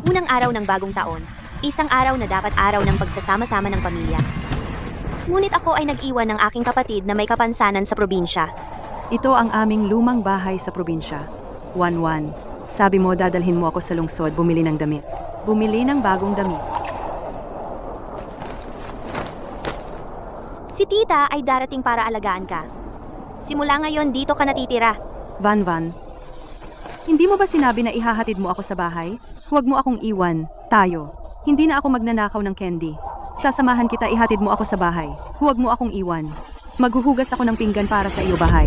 Unang araw ng bagong taon, isang araw na dapat araw ng pagsasama-sama ng pamilya. Ngunit ako ay nag-iwan ng aking kapatid na may kapansanan sa probinsya. Ito ang aming lumang bahay sa probinsya. Wanwan, sabi mo dadalhin mo ako sa lungsod bumili ng damit. Bumili ng bagong damit. Si tita ay darating para alagaan ka. Simula ngayon dito ka natitira. Van, hindi mo ba sinabi na ihahatid mo ako sa bahay? Huwag mo akong iwan. Tayo. Hindi na ako magnanakaw ng candy. Sasamahan kita, ihatid mo ako sa bahay. Huwag mo akong iwan. Maghuhugas ako ng pinggan para sa iyo bahay.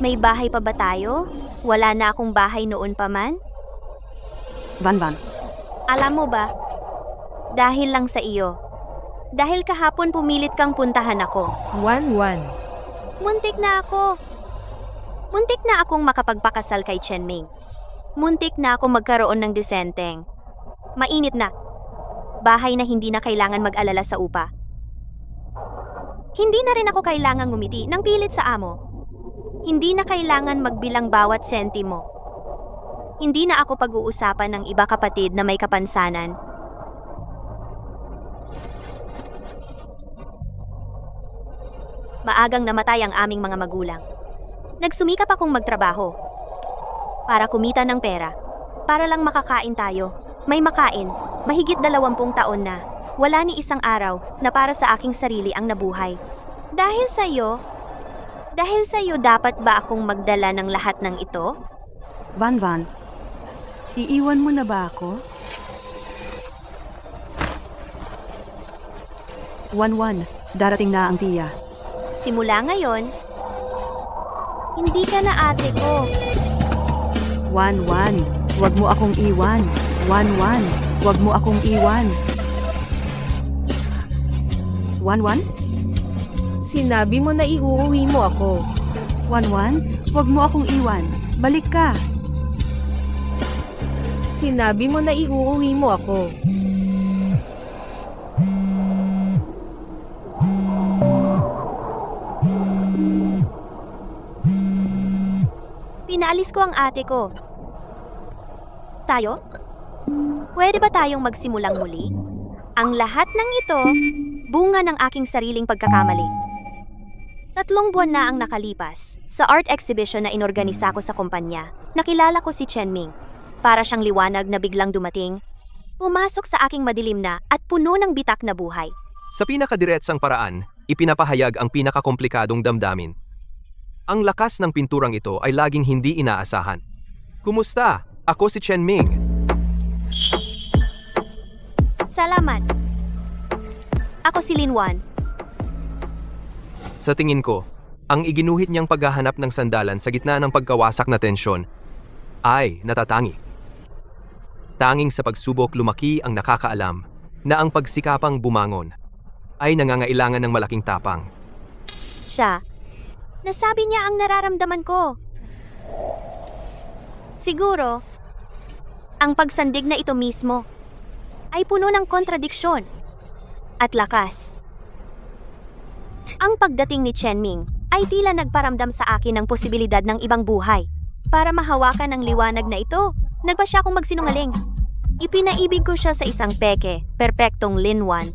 May bahay pa ba tayo? Wala na akong bahay noon pa man? Van. Alam mo ba? Dahil lang sa iyo. Dahil kahapon pumilit kang puntahan ako. Wanwan. Muntik na ako. Muntik na akong makapagpakasal kay Chenming. Muntik na akong magkaroon ng disenteng. Mainit na. Bahay na hindi na kailangan mag-alala sa upa. Hindi na rin ako kailangang ngumiti ng pilit sa amo. Hindi na kailangan magbilang bawat sentimo. Hindi na ako pag-uusapan ng iba kapatid na may kapansanan. Maagang namatay ang aming mga magulang. Nagsumikap akong magtrabaho para kumita ng pera, para lang makakain tayo. May makain, mahigit 20 taon na. Wala ni isang araw na para sa aking sarili ang nabuhay. Dahil sa'yo dapat ba akong magdala ng lahat ng ito? Van, iiwan mo na ba ako? Wanwan, darating na ang tiya. Simula ngayon, hindi ka na ate ko. Wanwan, wag mo akong iwan. Wanwan, wag mo akong iwan. Wanwan? Sinabi mo na iuuwi mo ako. Wanwan, wag mo akong iwan. Balik ka. Sinabi mo na iuuwi mo ako. Pinaalis ko ang ate ko. Tayo? Pwede ba tayong magsimulang muli? Ang lahat ng ito, bunga ng aking sariling pagkakamali. 3 buwan na ang nakalipas. Sa art exhibition na inorganisa ko sa kumpanya, nakilala ko si Chenming. Para siyang liwanag na biglang dumating, pumasok sa aking madilim na at puno ng bitak na buhay. Sa pinakadiretsang paraan, ipinapahayag ang pinakakomplikadong damdamin. Ang lakas ng pinturang ito ay laging hindi inaasahan. Kumusta? Ako si Chenming. Salamat. Ako si Linwan. Sa tingin ko, ang iginuhit niyang paghahanap ng sandalan sa gitna ng pagkawasak na tensyon ay natatangi. Tanging sa pagsubok lumaki ang nakakaalam na ang pagsikapang bumangon ay nangangailangan ng malaking tapang. Siya. Nasabi niya ang nararamdaman ko. Siguro, ang pagsandig na ito mismo ay puno ng kontradiksyon at lakas. Ang pagdating ni Chenming ay tila nagparamdam sa akin ng posibilidad ng ibang buhay. Para mahawakan ang liwanag na ito, nagpa siya akong magsinungaling. Ipinaibig ko siya sa isang peke, perpektong Linwan.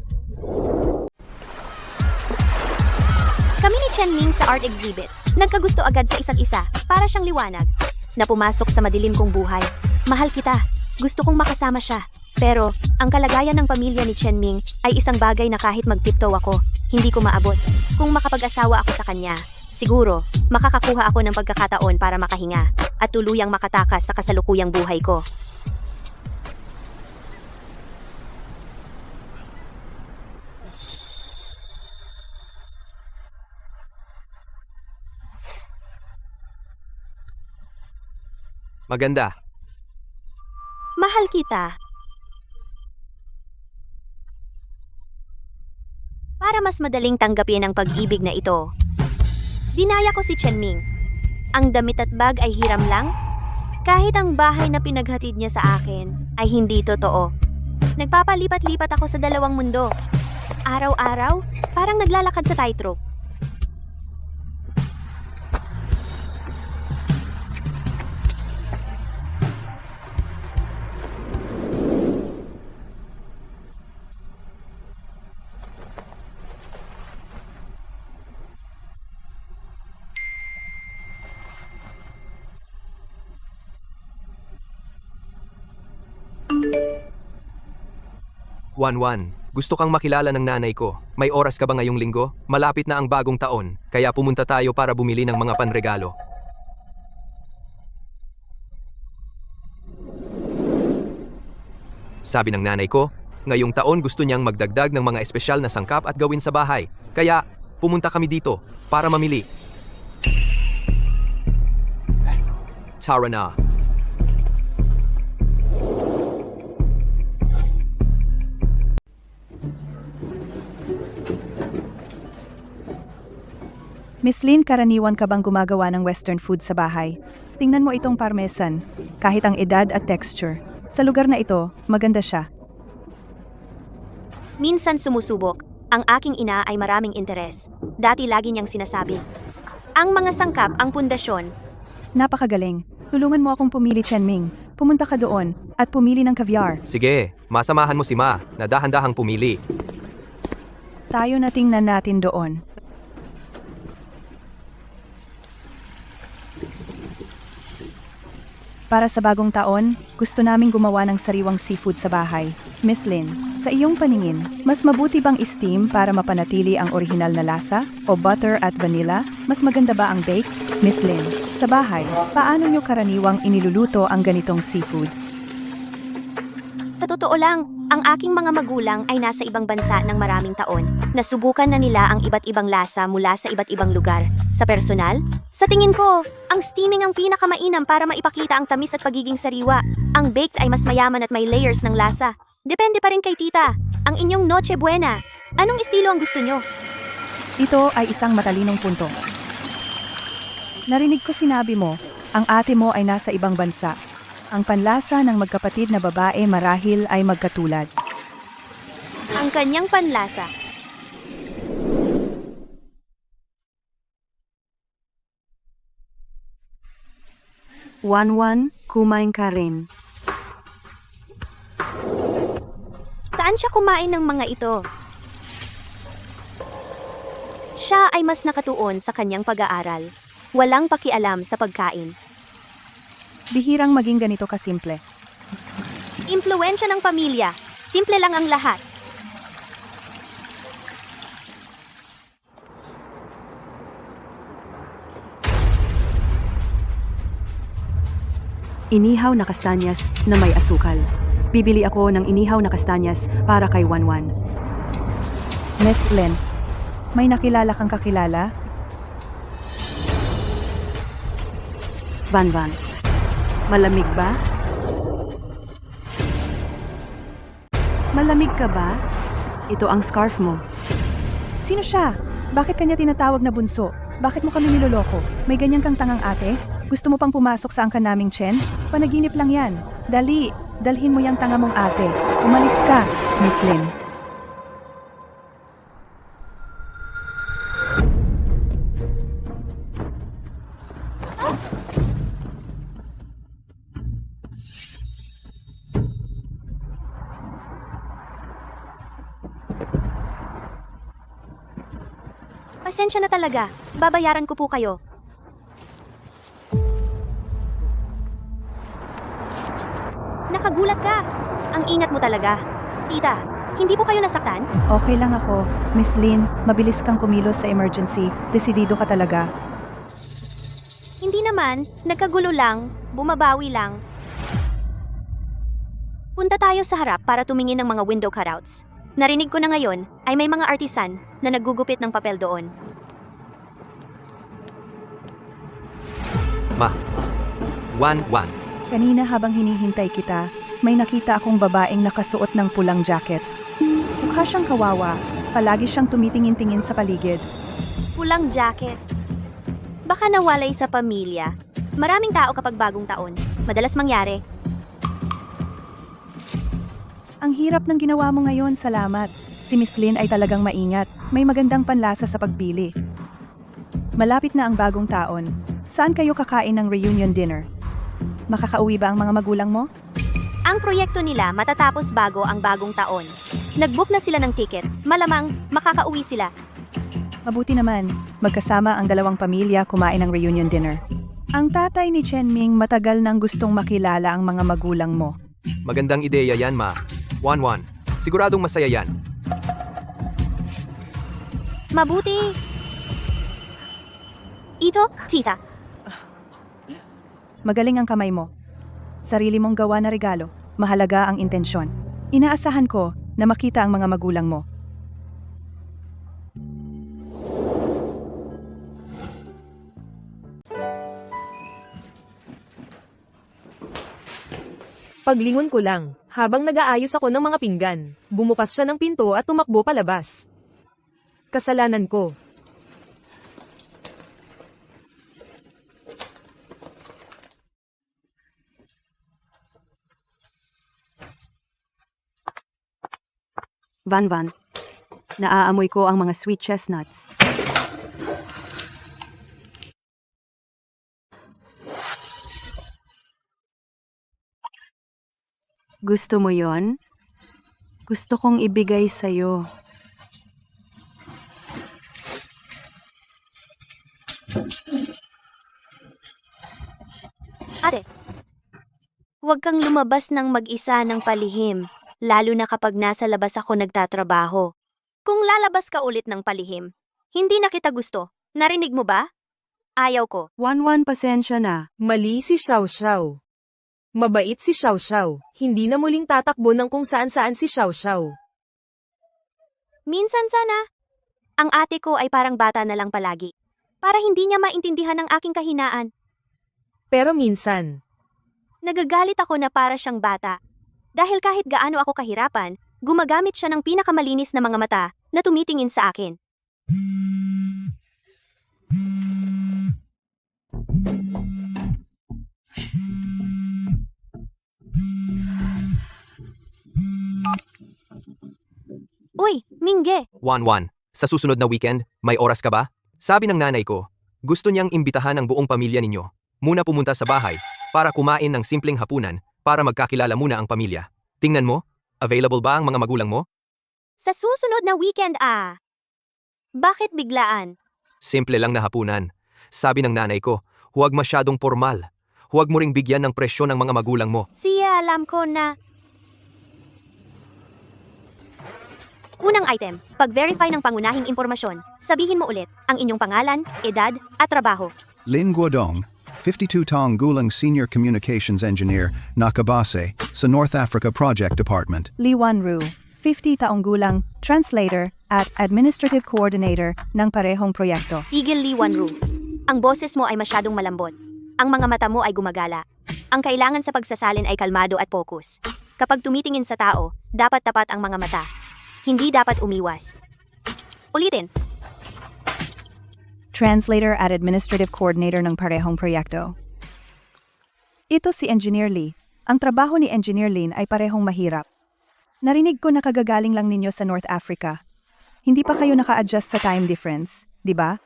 Kami ni Chenming sa art exhibit, nagkagusto agad sa isa't isa, para siyang liwanag, na pumasok sa madilim kong buhay. Mahal kita, gusto kong makasama siya. Pero, ang kalagayan ng pamilya ni Chenming ay isang bagay na kahit magtiptoe ako, hindi ko maabot. Kung makapag-asawa ako sa kanya, siguro, makakakuha ako ng pagkakataon para makahinga at tuluyang makatakas sa kasalukuyang buhay ko. Maganda. Mahal kita. Para mas madaling tanggapin ang pag-ibig na ito, dinaya ko si Chenming. Ang damit at bag ay hiram lang. Kahit ang bahay na pinaghatid niya sa akin ay hindi totoo. Nagpapalipat-lipat ako sa dalawang mundo. Araw-araw, parang naglalakad sa tightrope. Wanwan, gusto kang makilala ng nanay ko. May oras ka ba ngayong linggo? Malapit na ang bagong taon, kaya pumunta tayo para bumili ng mga panregalo. Sabi ng nanay ko, ngayong taon gusto niyang magdagdag ng mga espesyal na sangkap at gawin sa bahay. Kaya, pumunta kami dito para mamili. Tara na. Miss Lynn, karaniwan ka bang gumagawa ng western food sa bahay? Tingnan mo itong parmesan, kahit ang edad at texture. Sa lugar na ito, maganda siya. Minsan sumusubok. Ang aking ina ay maraming interes. Dati lagi niyang sinasabi. Ang mga sangkap ang pundasyon. Napakagaling. Tulungan mo akong pumili, Chenming. Pumunta ka doon at pumili ng caviar. Sige, masamahan mo si Ma na dahan-dahang pumili. Tayo na tingnan natin doon. Para sa bagong taon, gusto naming gumawa ng sariwang seafood sa bahay. Miss Lynn, sa iyong paningin, mas mabuti bang steam para mapanatili ang orihinal na lasa? O butter at vanilla? Mas maganda ba ang bake? Miss Lynn, sa bahay, paano nyo karaniwang iniluluto ang ganitong seafood? Sa totoo lang, ang aking mga magulang ay nasa ibang bansa ng maraming taon. Nasubukan na nila ang iba't ibang lasa mula sa iba't ibang lugar. Sa personal, sa tingin ko, ang steaming ang pinakamainam para maipakita ang tamis at pagiging sariwa. Ang baked ay mas mayaman at may layers ng lasa. Depende pa rin kay tita. Ang inyong Noche Buena. Anong estilo ang gusto nyo? Ito ay isang matalinong punto. Narinig ko sinabi mo, ang ate mo ay nasa ibang bansa. Ang panlasa ng magkapatid na babae marahil ay magkatulad. Ang kanyang panlasa. Wanwan, kumain ka rin. Saan siya kumain ng mga ito? Siya ay mas nakatuon sa kanyang pag-aaral. Walang pakialam sa pagkain. Bihirang maging ganito kasimple. Impluwensya ng pamilya. Simple lang ang lahat. Inihaw na kastanyas na may asukal. Bibili ako ng inihaw na kastanyas para kay Wanwan. Miss Lynn, may nakilala kang kakilala? Vanvan, malamig ba? Malamig ka ba? Ito ang scarf mo. Sino siya? Bakit kanya tinatawag na bunso? Bakit mo kami niloloko? May ganyan kang tangang ate? Gusto mo pang pumasok sa angkan naming Chen? Panaginip lang yan. Dali, dalhin mo yung tanga mong ate. Umalis ka, Miss Lynn. Pasensya na talaga. Babayaran ko po kayo. Nakagulat ka. Ang ingat mo talaga. Tita, hindi po kayo nasaktan? Okay lang ako. Miss Lynn, mabilis kang kumilos sa emergency. Desidido ka talaga. Hindi naman. Nagkagulo lang. Bumabawi lang. Punta tayo sa harap para tumingin ng mga window cutouts. Narinig ko na ngayon ay may mga artisan na naggugupit ng papel doon. Ma. Wanwan. Kanina habang hinihintay kita, may nakita akong babaeng nakasuot ng pulang jacket. Mukha siyang kawawa. Palagi siyang tumitingin-tingin sa paligid. Pulang jacket. Baka nawalay sa pamilya. Maraming tao kapag bagong taon. Madalas mangyari. Ang hirap ng ginawa mo ngayon, salamat. Si Miss Lynn ay talagang maingat. May magandang panlasa sa pagbili. Malapit na ang bagong taon. Saan kayo kakain ng reunion dinner? Makakauwi ba ang mga magulang mo? Ang proyekto nila matatapos bago ang bagong taon. Nag-book na sila ng ticket. Malamang makakauwi sila. Mabuti naman, magkasama ang dalawang pamilya kumain ng reunion dinner. Ang tatay ni Chenming matagal nang gustong makilala ang mga magulang mo. Magandang ideya yan, Ma. Wanwan. Siguradong masaya yan. Mabuti. Ito, tita. Magaling ang kamay mo. Sarili mong gawa na regalo. Mahalaga ang intensyon. Inaasahan ko na makita ang mga magulang mo. Paglingon ko lang, habang nag-aayos ako ng mga pinggan, bumukas siya ng pinto at tumakbo palabas. Kasalanan ko. Van, naaamoy ko ang mga sweet chestnuts. Gusto mo yon? Gusto kong ibigay sa'yo. Ate, huwag kang lumabas ng mag-isa ng palihim, lalo na kapag nasa labas ako nagtatrabaho. Kung lalabas ka ulit ng palihim, hindi na kita gusto. Narinig mo ba? Ayaw ko. Wan, pasensya na. Mali si Xiao Xiao. Mabait si Xiao Xiao, hindi na muling tatakbo ng kung saan-saan si Xiao Xiao. Minsan sana. Ang ate ko ay parang bata na lang palagi. Para hindi niya maintindihan ang aking kahinaan. Pero minsan, Nagagalit ako na para siyang bata. Dahil kahit gaano ako kahirapan, gumagamit siya ng pinakamalinis na mga mata na tumitingin sa akin. Uy, Mingge! Wan, sa susunod na weekend, may oras ka ba? Sabi ng nanay ko, gusto niyang imbitahan ang buong pamilya ninyo. Muna pumunta sa bahay para kumain ng simpleng hapunan para magkakilala muna ang pamilya. Tingnan mo, available ba ang mga magulang mo? Sa susunod na weekend Bakit biglaan? Simple lang na hapunan. Sabi ng nanay ko, huwag masyadong formal. Huwag mo ring bigyan ng presyo ng mga magulang mo. Siya alam ko na. Unang item, pag-verify ng pangunahing impormasyon. Sabihin mo ulit ang inyong pangalan, edad, at trabaho. Lin Guodong, 52-tong Gulang Senior Communications Engineer, Nakabase, sa North Africa Project Department. Lee Wan-ru, 50 taong gulang, translator at administrative coordinator ng parehong proyekto. Tigil Lee Wan-ru. Ang boses mo ay masyadong malambot. Ang mga mata mo ay gumagala. Ang kailangan sa pagsasalin ay kalmado at focus. Kapag tumitingin sa tao, dapat tapat ang mga mata. Hindi dapat umiwas. Ulitin. Translator at administrative coordinator ng parehong proyekto. Ito si Engineer Lee. Ang trabaho ni Engineer Lin ay parehong mahirap. Narinig ko na kagagaling lang ninyo sa North Africa. Hindi pa kayo naka-adjust sa time difference, di ba?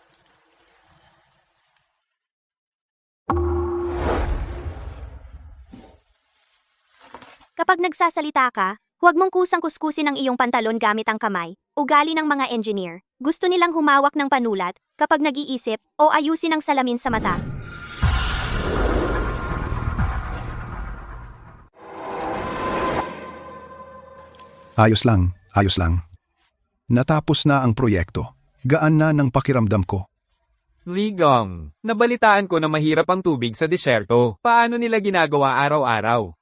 Kapag nagsasalita ka, huwag mong kusang-kuskusin ang iyong pantalon gamit ang kamay. Ugali ng mga engineer. Gusto nilang humawak ng panulat kapag nag-iisip o ayusin ang salamin sa mata. Ayos lang. Natapos na ang proyekto. Gaan na ng pakiramdam ko. Ligong, nabalitaan ko na mahirap ang tubig sa disyerto. Paano nila ginagawa araw-araw?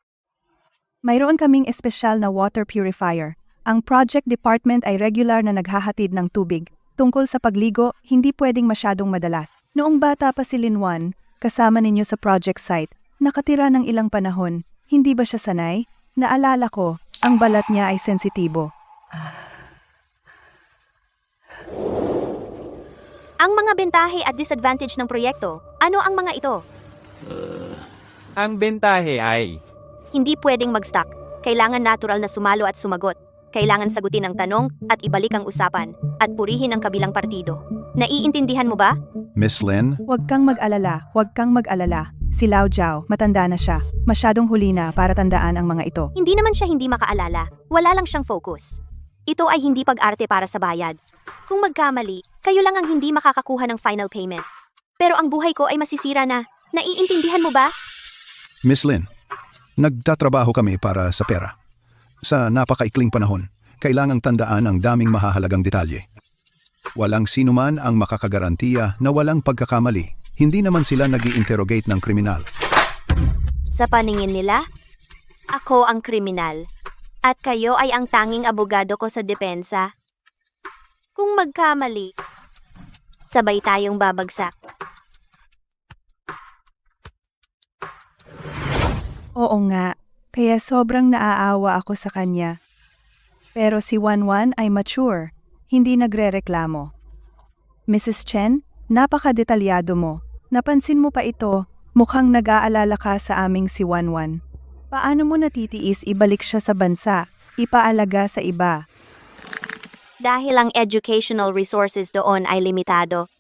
Mayroon kaming espesyal na water purifier. Ang project department ay regular na naghahatid ng tubig. Tungkol sa pagligo, hindi pwedeng masyadong madalas. Noong bata pa si Linwan, kasama ninyo sa project site, nakatira ng ilang panahon. Hindi ba siya sanay? Naalala ko, ang balat niya ay sensitibo. Ang mga bentahe at disadvantage ng proyekto, ano ang mga ito? Ang bentahe ay, Hindi pwedeng mag-stuck. Kailangan natural na sumalo at sumagot. Kailangan sagutin ang tanong at ibalik ang usapan at purihin ang kabilang partido. Naiintindihan mo ba? Miss Lin, Huwag kang mag-alala. Si Lao Jiao, matanda na siya. Masyadong huli na para tandaan ang mga ito. Hindi naman siya hindi makaalala. Wala lang siyang focus. Ito ay hindi pag-arte para sa bayad. Kung magkamali, kayo lang ang hindi makakakuha ng final payment. Pero ang buhay ko ay masisira na. Naiintindihan mo ba? Miss Lin, nagtatrabaho kami para sa pera. Sa napakaikling panahon, kailangang tandaan ang daming mahahalagang detalye. Walang sinuman ang makakagarantiya na walang pagkakamali. Hindi naman sila nag-i-interrogate ng kriminal. Sa paningin nila, ako ang kriminal. At kayo ay ang tanging abogado ko sa depensa. Kung magkamali, sabay tayong babagsak. Oo nga, kaya sobrang naaawa ako sa kanya. Pero si Wanwan ay mature, hindi nagrereklamo. Mrs. Chen, napaka-detalyado mo. Napansin mo pa ito, mukhang nag-aalala ka sa aming si Wanwan. Paano mo natitiis ibalik siya sa bansa, ipaalaga sa iba? Dahil ang educational resources doon ay limitado.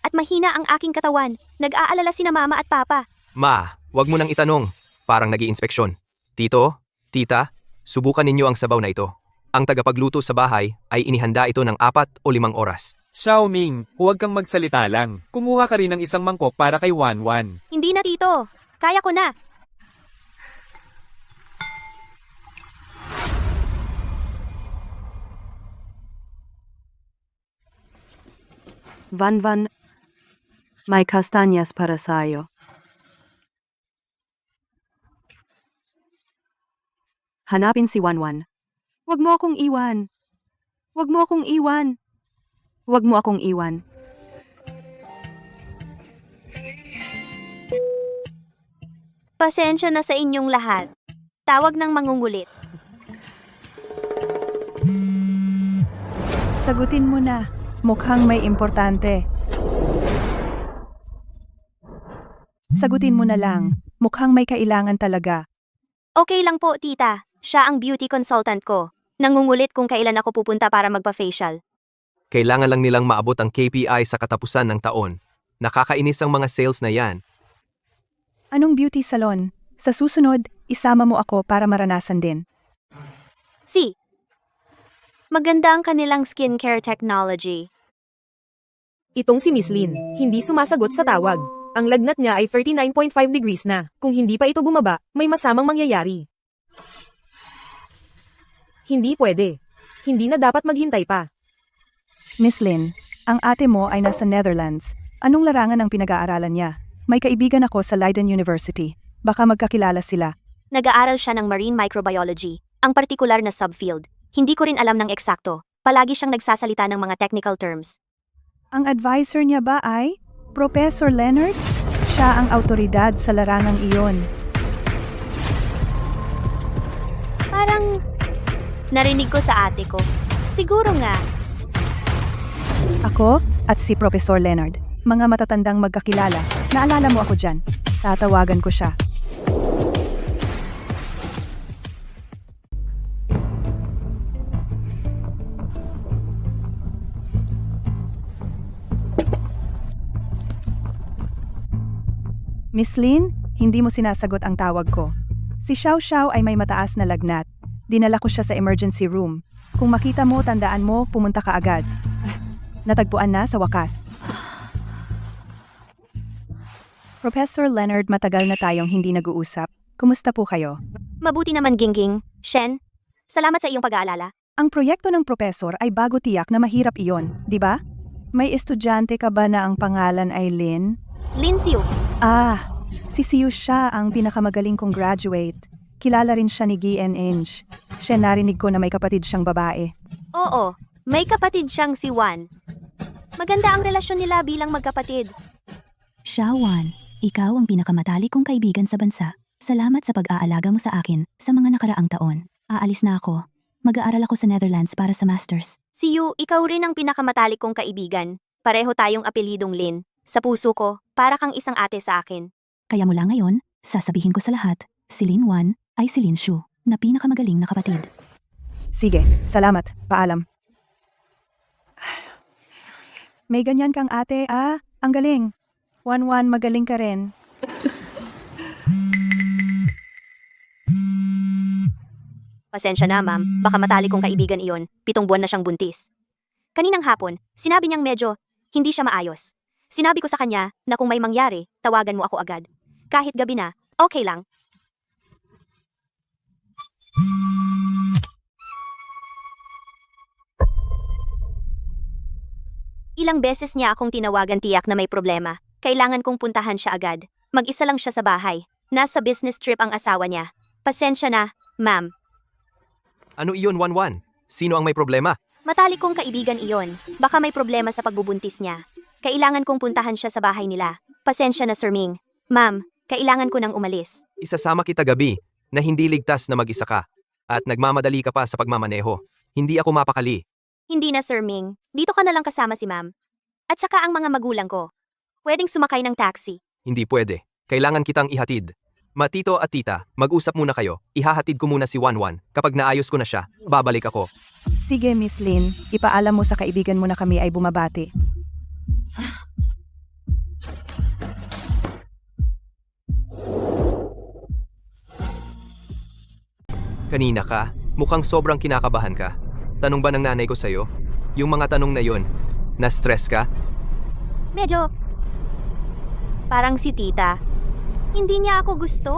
At mahina ang aking katawan, nag-aalala sina mama at papa. Ma, wag mo nang itanong. Parang nag-iinspeksyon. Tito, tita, subukan ninyo ang sabaw na ito. Ang tagapagluto sa bahay ay inihanda ito ng 4 o 5 oras. Xiaoming, huwag kang magsalita lang. Kumuha ka rin ng isang mangkok para kay Wanwan. Hindi na tito, kaya ko na. Van, may kastanyas para sa'yo. Hanapin si Wanwan. Huwag mo akong iwan. Huwag mo akong iwan. Huwag mo akong iwan. Pasensya na sa inyong lahat. Tawag ng mangungulit. Sagutin mo na, mukhang may importante. Sagutin mo na lang, mukhang may kailangan talaga. Okay lang po, tita. Siya ang beauty consultant ko. Nangungulit kung kailan ako pupunta para magpa-facial. Kailangan lang nilang maabot ang KPI sa katapusan ng taon. Nakakainis ang mga sales na yan. Anong beauty salon? Sa susunod, isama mo ako para maranasan din. Si. Maganda ang kanilang skincare technology. Itong si Miss Lin, hindi sumasagot sa tawag. Ang lagnat niya ay 39.5 degrees na. Kung hindi pa ito bumaba, may masamang mangyayari. Hindi pwede. Hindi na dapat maghintay pa. Miss Lin, ang ate mo ay nasa Netherlands. Anong larangan ang pinag-aaralan niya? May kaibigan ako sa Leiden University. Baka magkakilala sila. Nag-aaral siya ng marine microbiology, ang partikular na subfield. Hindi ko rin alam ng eksakto. Palagi siyang nagsasalita ng mga technical terms. Ang advisor niya ba ay Professor Leonard? Siya ang autoridad sa larangang iyon. Parang narinig ko sa ate ko. Siguro nga. Ako at si Professor Leonard, mga matatandang magkakilala. Naalala mo ako dyan. Tatawagan ko siya. Miss Lin, hindi mo sinasagot ang tawag ko. Si Xiao Xiao ay may mataas na lagnat. Dinala ko siya sa emergency room. Kung makita mo, tandaan mo, pumunta ka agad. Natagpuan na sa wakas. Professor Leonard, matagal na tayong hindi nag-uusap. Kumusta po kayo? Mabuti naman, Gingging. Shen, salamat sa iyong pag-aalala. Ang proyekto ng professor ay bago tiyak na mahirap iyon, di ba? May estudyante ka ba na ang pangalan ay Lin? Lin Xiu. Si Siu siya ang pinakamagaling kong graduate. Kilala rin siya ni Gi and Inge. Siya narinig ko na may kapatid siyang babae. Oo, may kapatid siyang si Wan. Maganda ang relasyon nila bilang magkapatid. Xiaowan, ikaw ang pinakamatalik kong kaibigan sa bansa. Salamat sa pag-aalaga mo sa akin sa mga nakaraang taon. Aalis na ako. Mag-aaral ako sa Netherlands para sa masters. Si Yu, ikaw rin ang pinakamatalik kong kaibigan. Pareho tayong apelidong Lin. Sa puso ko, para kang isang ate sa akin. Kaya mula ngayon, sasabihin ko sa lahat, si Lin Wan ay si Lin Shu, na pinakamagaling na kapatid. Sige, salamat. Paalam. May ganyan kang ate, ang galing. Wan, magaling ka rin. Pasensya na, ma'am. Baka matalik kong kaibigan iyon. 7 buwan na siyang buntis. Kaninang hapon, sinabi niyang medyo hindi siya maayos. Sinabi ko sa kanya na kung may mangyari, tawagan mo ako agad. Kahit gabi na, okay lang. Ilang beses niya akong tinawagan tiyak na may problema. Kailangan kong puntahan siya agad. Mag-isa lang siya sa bahay. Nasa business trip ang asawa niya. Pasensya na, ma'am. Ano iyon, 11? Sino ang may problema? Matalik kong kaibigan iyon. Baka may problema sa pagbubuntis niya. Kailangan kong puntahan siya sa bahay nila. Pasensya na, Sir Ming. Ma'am, kailangan ko nang umalis. Isasama kita gabi na hindi ligtas na mag-isa ka. At nagmamadali ka pa sa pagmamaneho. Hindi ako mapakali. Hindi na, Sir Ming. Dito ka na lang kasama si ma'am. At saka ang mga magulang ko. Pwedeng sumakay ng taxi. Hindi pwede. Kailangan kitang ihatid. Matito at tita, mag-usap muna kayo. Ihahatid ko muna si 11. Kapag naayos ko na siya, babalik ako. Sige, Miss Lin, ipaalam mo sa kaibigan mo na kami ay bumabati. Kanina ka, mukhang sobrang kinakabahan ka. Tanong ba ng nanay ko sa'yo? Yung mga tanong na yon, na-stress ka? Medyo. Parang si tita. Hindi niya ako gusto.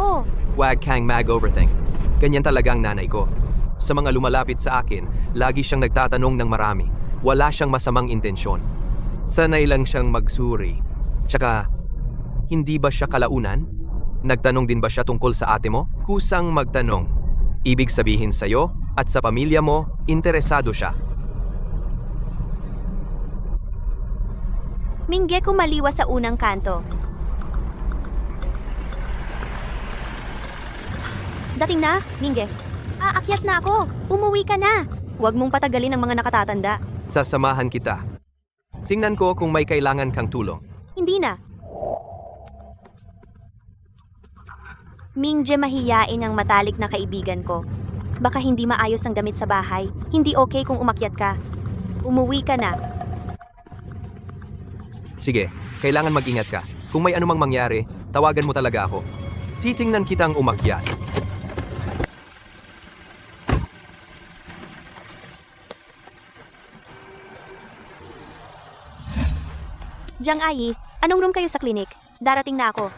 Wag kang mag-overthink. Ganyan talaga ang nanay ko. Sa mga lumalapit sa akin, lagi siyang nagtatanong ng marami. Wala siyang masamang intensyon. Sanay lang siyang magsuri. Tsaka, hindi ba siya kalaunan? Nagtanong din ba siya tungkol sa ate mo? Kusang magtanong. Ibig sabihin sa'yo at sa pamilya mo, interesado siya. Mingge kumaliwa sa unang kanto. Dating na, Mingge. Aakyat na ako. Umuwi ka na. Huwag mong patagalin ang mga nakatatanda. Sasamahan kita. Tingnan ko kung may kailangan kang tulong. Hindi na. Mingje, mahiyain ang matalik na kaibigan ko. Baka hindi maayos ang damit sa bahay. Hindi okay kung umakyat ka. Umuwi ka na. Sige, kailangan mag-ingat ka. Kung may anumang mangyari, tawagan mo talaga ako. Titingnan kitang umakyat. Jiang Ai, anong room kayo sa klinik? Darating na ako.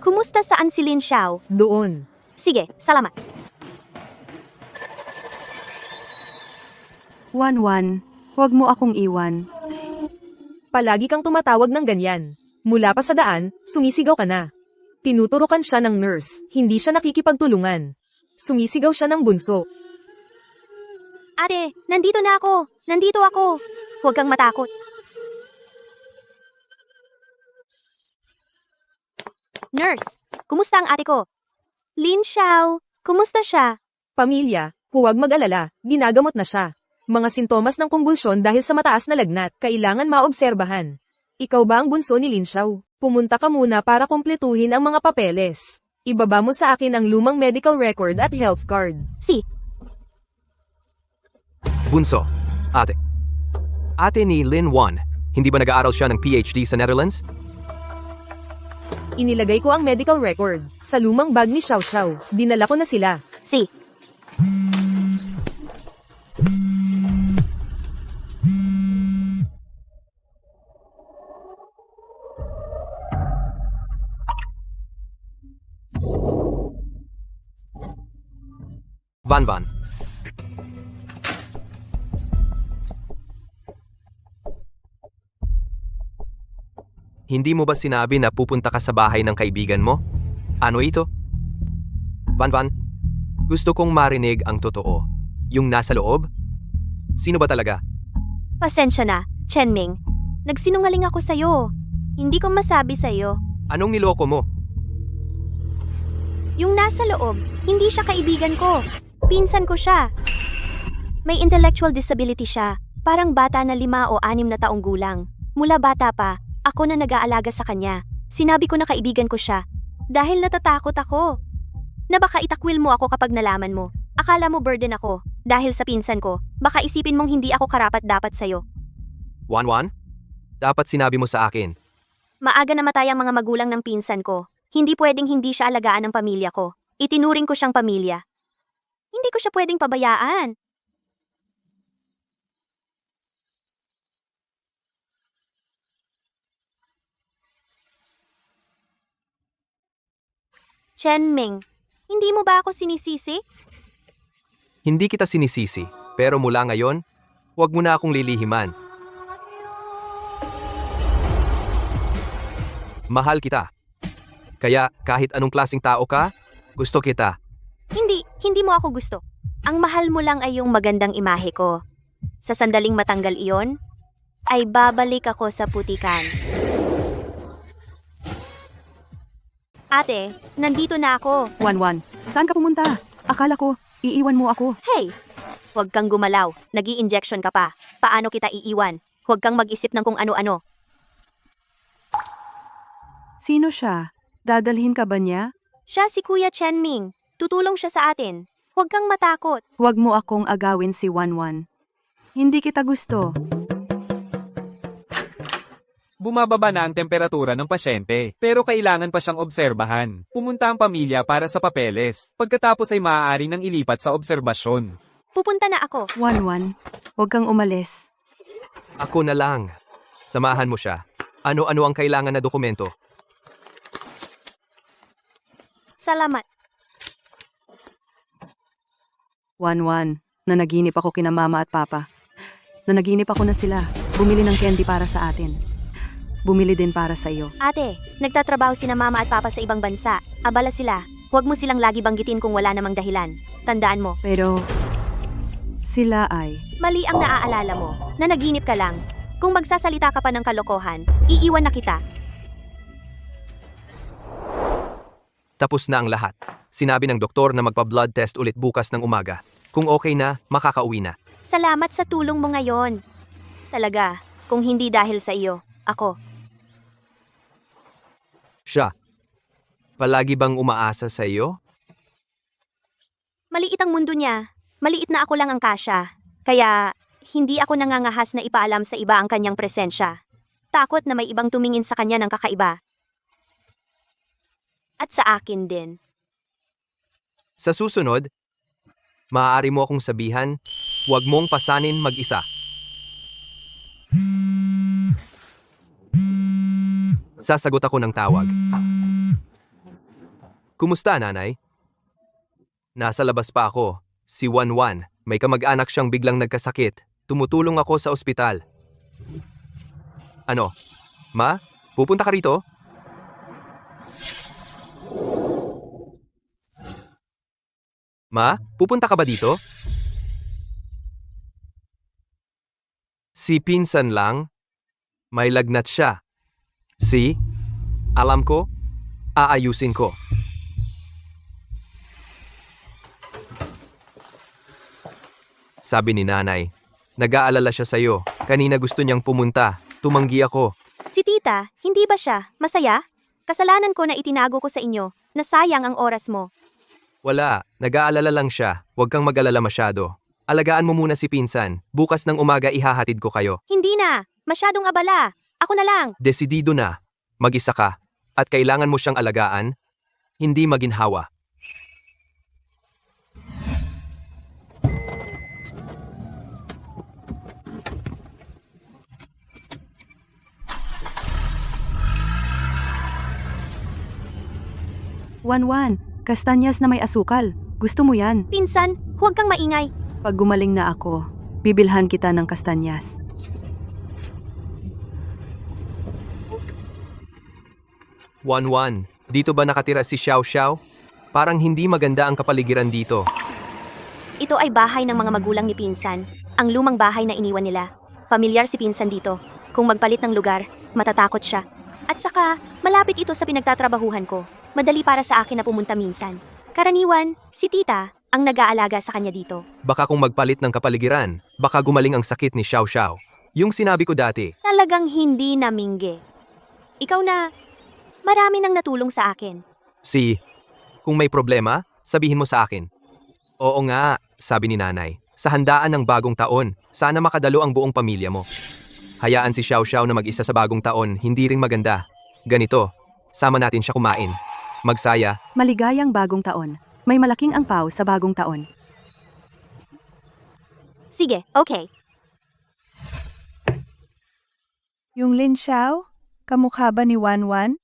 Kumusta, saan si Lin Xiao? Doon. Sige, salamat. 11, huwag mo akong iwan. Palagi kang tumatawag ng ganyan. Mula pa sa daan, sumisigaw ka na. Tinuturukan siya ng nurse, hindi siya nakikipagtulungan. Sumisigaw siya ng bunso. Ate, nandito na ako. Nandito ako. Huwag kang matakot. Nurse, kumusta ang ate ko? Lin Xiao, kumusta siya? Pamilya, huwag mag-alala, ginagamot na siya. Mga sintomas ng kumbulsyon dahil sa mataas na lagnat, kailangan maobserbahan. Ikaw ba ang bunso ni Lin Xiao? Pumunta ka muna para kumpletuhin ang mga papeles. Ibaba mo sa akin ang lumang medical record at health card. Si, Bunso, ate. Ate ni Lin Wan, hindi ba nag-aaral siya ng PhD sa Netherlands? Inilagay ko ang medical record sa lumang bag ni Xiao Xiao. Dinala ko na sila. si. Van Van. Hindi mo ba sinabi na pupunta ka sa bahay ng kaibigan mo? Ano ito? Van Van, gusto kong marinig ang totoo. Yung nasa loob? Sino ba talaga? Pasensya na, Chen Ming. Nagsinungaling ako sa'yo. Hindi ko masabi sa'yo. Anong niloko mo? Yung nasa loob, hindi siya kaibigan ko. Pinsan ko siya. May intellectual disability siya. Parang bata na 5 o 6 na taong gulang. Mula bata pa, ako na nag-aalaga sa kanya. Sinabi ko na kaibigan ko siya. Dahil natatakot ako. Na baka itakwil mo ako kapag nalaman mo. Akala mo burden ako. Dahil sa pinsan ko, baka isipin mong hindi ako karapat-dapat sa'yo. Wan Wan? Dapat sinabi mo sa akin. Maaga namatay ang mga magulang ng pinsan ko. Hindi pwedeng hindi siya alagaan ng pamilya ko. Itinuring ko siyang pamilya. Hindi ko siya pwedeng pabayaan. Chenming, hindi mo ba ako sinisisi? Hindi kita sinisisi, pero mula ngayon, huwag mo na akong lilihiman. Mahal kita. Kaya kahit anong klaseng tao ka, gusto kita. Hindi mo ako gusto. Ang mahal mo lang ay yung magandang imahe ko. Sa sandaling matanggal iyon, ay babalik ako sa putikan. Ate, nandito na ako. Wanwan, saan ka pumunta? Akala ko, iiwan mo ako. Hey! Huwag kang gumalaw. Nag-i-injection ka pa. Paano kita iiwan? Huwag kang mag-isip ng kung ano-ano. Sino siya? Dadalhin ka ba niya? Siya si Kuya Chenming. Tutulong siya sa atin. Huwag kang matakot. Huwag mo akong agawin si Wanwan. Hindi kita gusto. Bumababa na ang temperatura ng pasyente, pero kailangan pa siyang obserbahan. Pumunta ang pamilya para sa papeles. Pagkatapos ay maaari nang ilipat sa obserbasyon. Pupunta na ako. Wanwan, huwag kang umalis. Ako na lang. Samahan mo siya. Ano-ano ang kailangan na dokumento? Salamat. Wanwan, nanaginip ako kina mama at papa. Nanaginip ako na sila. Bumili ng candy para sa atin. Bumili din para sa iyo. Ate, nagtatrabaho sina mama at papa sa ibang bansa. Abala sila. Huwag mo silang lagi banggitin kung wala namang dahilan. Tandaan mo, Pero, sila ay... mali ang naaalala mo. Nanaginip ka lang. Kung magsasalita ka pa ng kalokohan, iiwan na kita. Tapos na ang lahat. Sinabi ng doktor na magpa-blood test ulit bukas ng umaga. Kung okay na, makakauwi na. Salamat sa tulong mo ngayon. Talaga, kung hindi dahil sa iyo, ako. Siya. Palagi bang umaasa sa iyo? Maliit ang mundo niya. Maliit na ako lang ang kasya. Kaya, hindi ako nangangahas na ipaalam sa iba ang kanyang presensya. Takot na may ibang tumingin sa kanya ng kakaiba. At sa akin din. Sa susunod, maaari mo akong sabihan, huwag mong pasanin mag-isa. Sasagot ako ng tawag. Kumusta, nanay? Nasa labas pa ako. Si Wanwan, may kamag-anak siyang biglang nagkasakit. Tumutulong ako sa ospital. Ano? Ma? Pupunta ka rito? Ma? Pupunta ka ba dito? Si pinsan lang. May lagnat siya. Si? Alam ko. Aayusin ko. Sabi ni nanay, nag-aalala siya sa'yo. Kanina gusto niyang pumunta. Tumanggi ako. Si tita, hindi ba siya masaya? Kasalanan ko na itinago ko sa inyo, na sayang ang oras mo. Wala, nag-aalala lang siya. Huwag kang mag-alala masyado. Alagaan mo muna si pinsan. Bukas ng umaga ihahatid ko kayo. Hindi na, masyadong abala. Ako na lang. Desidido na. Mag-isa ka. At kailangan mo siyang alagaan. Hindi maginhawa. Wanwan, kastanyas na may asukal. Gusto mo yan? Pinsan, huwag kang maingay. Pag gumaling na ako, bibilhan kita ng kastanyas. Wanwan, dito ba nakatira si Xiao Xiao? Parang hindi maganda ang kapaligiran dito. Ito ay bahay ng mga magulang ni Pinsan. Ang lumang bahay na iniwan nila. Pamilyar si Pinsan dito. Kung magpalit ng lugar, matatakot siya. At saka, malapit ito sa pinagtatrabahuhan ko. Madali para sa akin na pumunta minsan. Karaniwan, si tita ang nag-aalaga sa kanya dito. Baka kung magpalit ng kapaligiran, baka gumaling ang sakit ni Xiao Xiao. Yung sinabi ko dati. Talagang hindi namingge. Ikaw na, marami nang natulong sa akin. Kung may problema, sabihin mo sa akin. Oo nga, sabi ni nanay. Sa handaan ng bagong taon, sana makadalo ang buong pamilya mo. Hayaan si Xiao Xiao na mag-isa sa bagong taon, hindi rin maganda. Ganito, sama natin siya kumain. Magsaya. Maligayang bagong taon. May malaking angpaw sa bagong taon. Sige, okay. Yung Lin Xiao, kamukha ba ni Wanwan?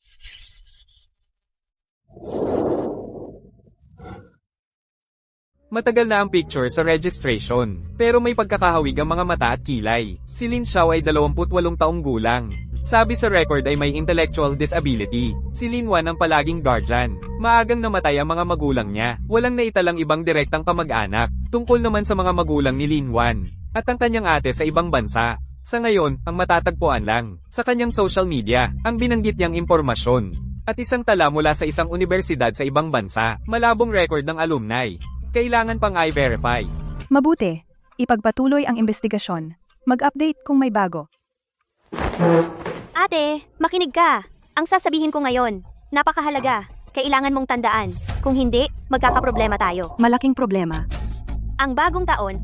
Matagal na ang picture sa registration, pero may pagkakahawig ang mga mata at kilay. Si Lin Xiao ay 28 taong gulang. Sabi sa record ay may intellectual disability. Si Lin Wan ang palaging guardian. Maagang namatay ang mga magulang niya. Walang naitalang ibang direktang kamag-anak. Tungkol naman sa mga magulang ni Lin Wan at ang kanyang ate sa ibang bansa. Sa ngayon, ang matatagpuan lang sa kanyang social media ang binanggit niyang impormasyon at isang tala mula sa isang universidad sa ibang bansa. Malabong record ng alumni. Kailangan pang i-verify. Mabuti. Ipagpatuloy ang investigasyon. Mag-update kung may bago. Ate, makinig ka. Ang sasabihin ko ngayon, napakahalaga. Kailangan mong tandaan. Kung hindi, magkakaproblema tayo. Malaking problema. Ang bagong taon,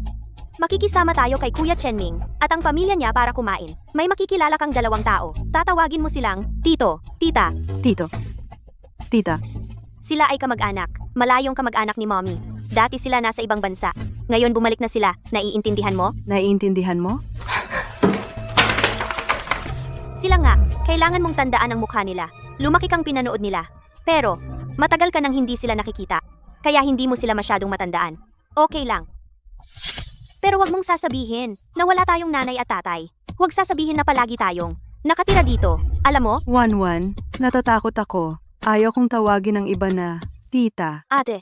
makikisama tayo kay Kuya Chenming at ang pamilya niya para kumain. May makikilala kang 2 tao. Tatawagin mo silang Tito, Tita. Tito. Tita. Sila ay kamag-anak. Malayong kamag-anak ni Mommy. Dati sila nasa ibang bansa. Ngayon bumalik na sila. Naiintindihan mo? Naiintindihan mo? Sila nga, kailangan mong tandaan ang mukha nila. Lumaki kang pinanood nila. Pero, matagal ka nang hindi sila nakikita. Kaya hindi mo sila masyadong matandaan. Okay lang. Pero wag mong sasabihin na wala tayong nanay at tatay. Huwag sasabihin na palagi tayong nakatira dito. Alam mo, Wan, natatakot ako. Ayaw kong tawagin ng iba na tita. ate,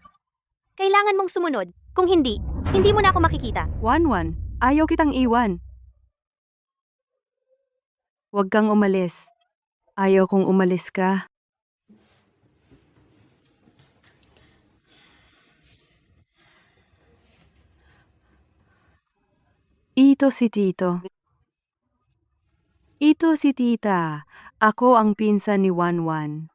kailangan mong sumunod. Kung hindi, hindi mo na ako makikita. Wan, ayaw kitang iwan. Huwag kang umalis. Ayaw kong umalis ka. Ito si Tito. Ito si Tita. Ako ang pinsan ni Wan.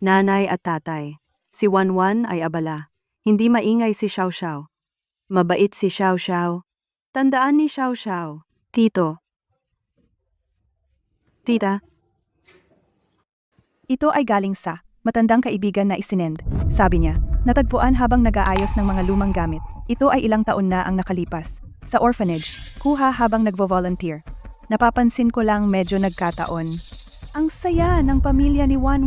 Nanay at tatay. Si Wan ay abala. Hindi maingay si Xiao. Mabait si Xiao. Tandaan ni Xiao. Tito. Tita. Ito ay galing sa matandang kaibigan na isinend. Sabi niya, natagpuan habang nag-aayos ng mga lumang gamit. Ito ay ilang taon na ang nakalipas. Sa orphanage, kuha habang nagvo-volunteer. Napapansin ko lang medyo nagkataon. Ang saya ng pamilya ni Wan.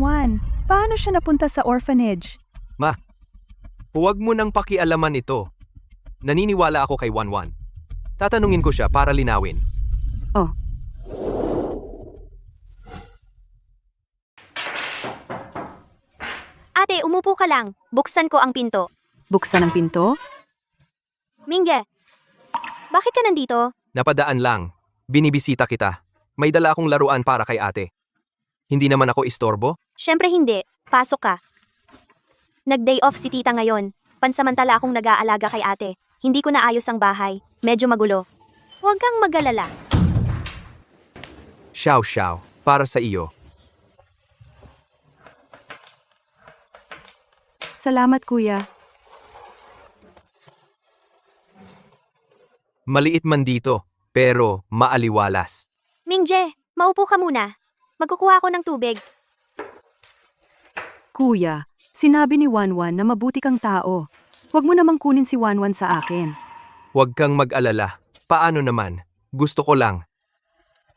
Paano siya napunta sa orphanage? Ma, huwag mo nang pakialaman ito. Naniniwala ako kay Wan. Tatanungin ko siya para linawin. Oh. Ate, umupo ka lang. Buksan ko ang pinto. Buksan ang pinto? Mingge, bakit ka nandito? Napadaan lang. Binibisita kita. May dala akong laruan para kay ate. Hindi naman ako istorbo? Siyempre hindi. Pasok ka. Nag-day off si tita ngayon. Pansamantala akong nag-aalaga kay ate. Hindi ko naayos ang bahay. Medyo magulo. Huwag kang mag-alala. Xiao, para sa iyo. Salamat, kuya. Maliit man dito, pero maaliwalas. Mingje, maupo ka muna. Magkukuha ako ng tubig. Kuya, sinabi ni Wan na mabuti kang tao. Huwag mo namang kunin si Wan sa akin. Huwag kang mag-alala. Paano naman? Gusto ko lang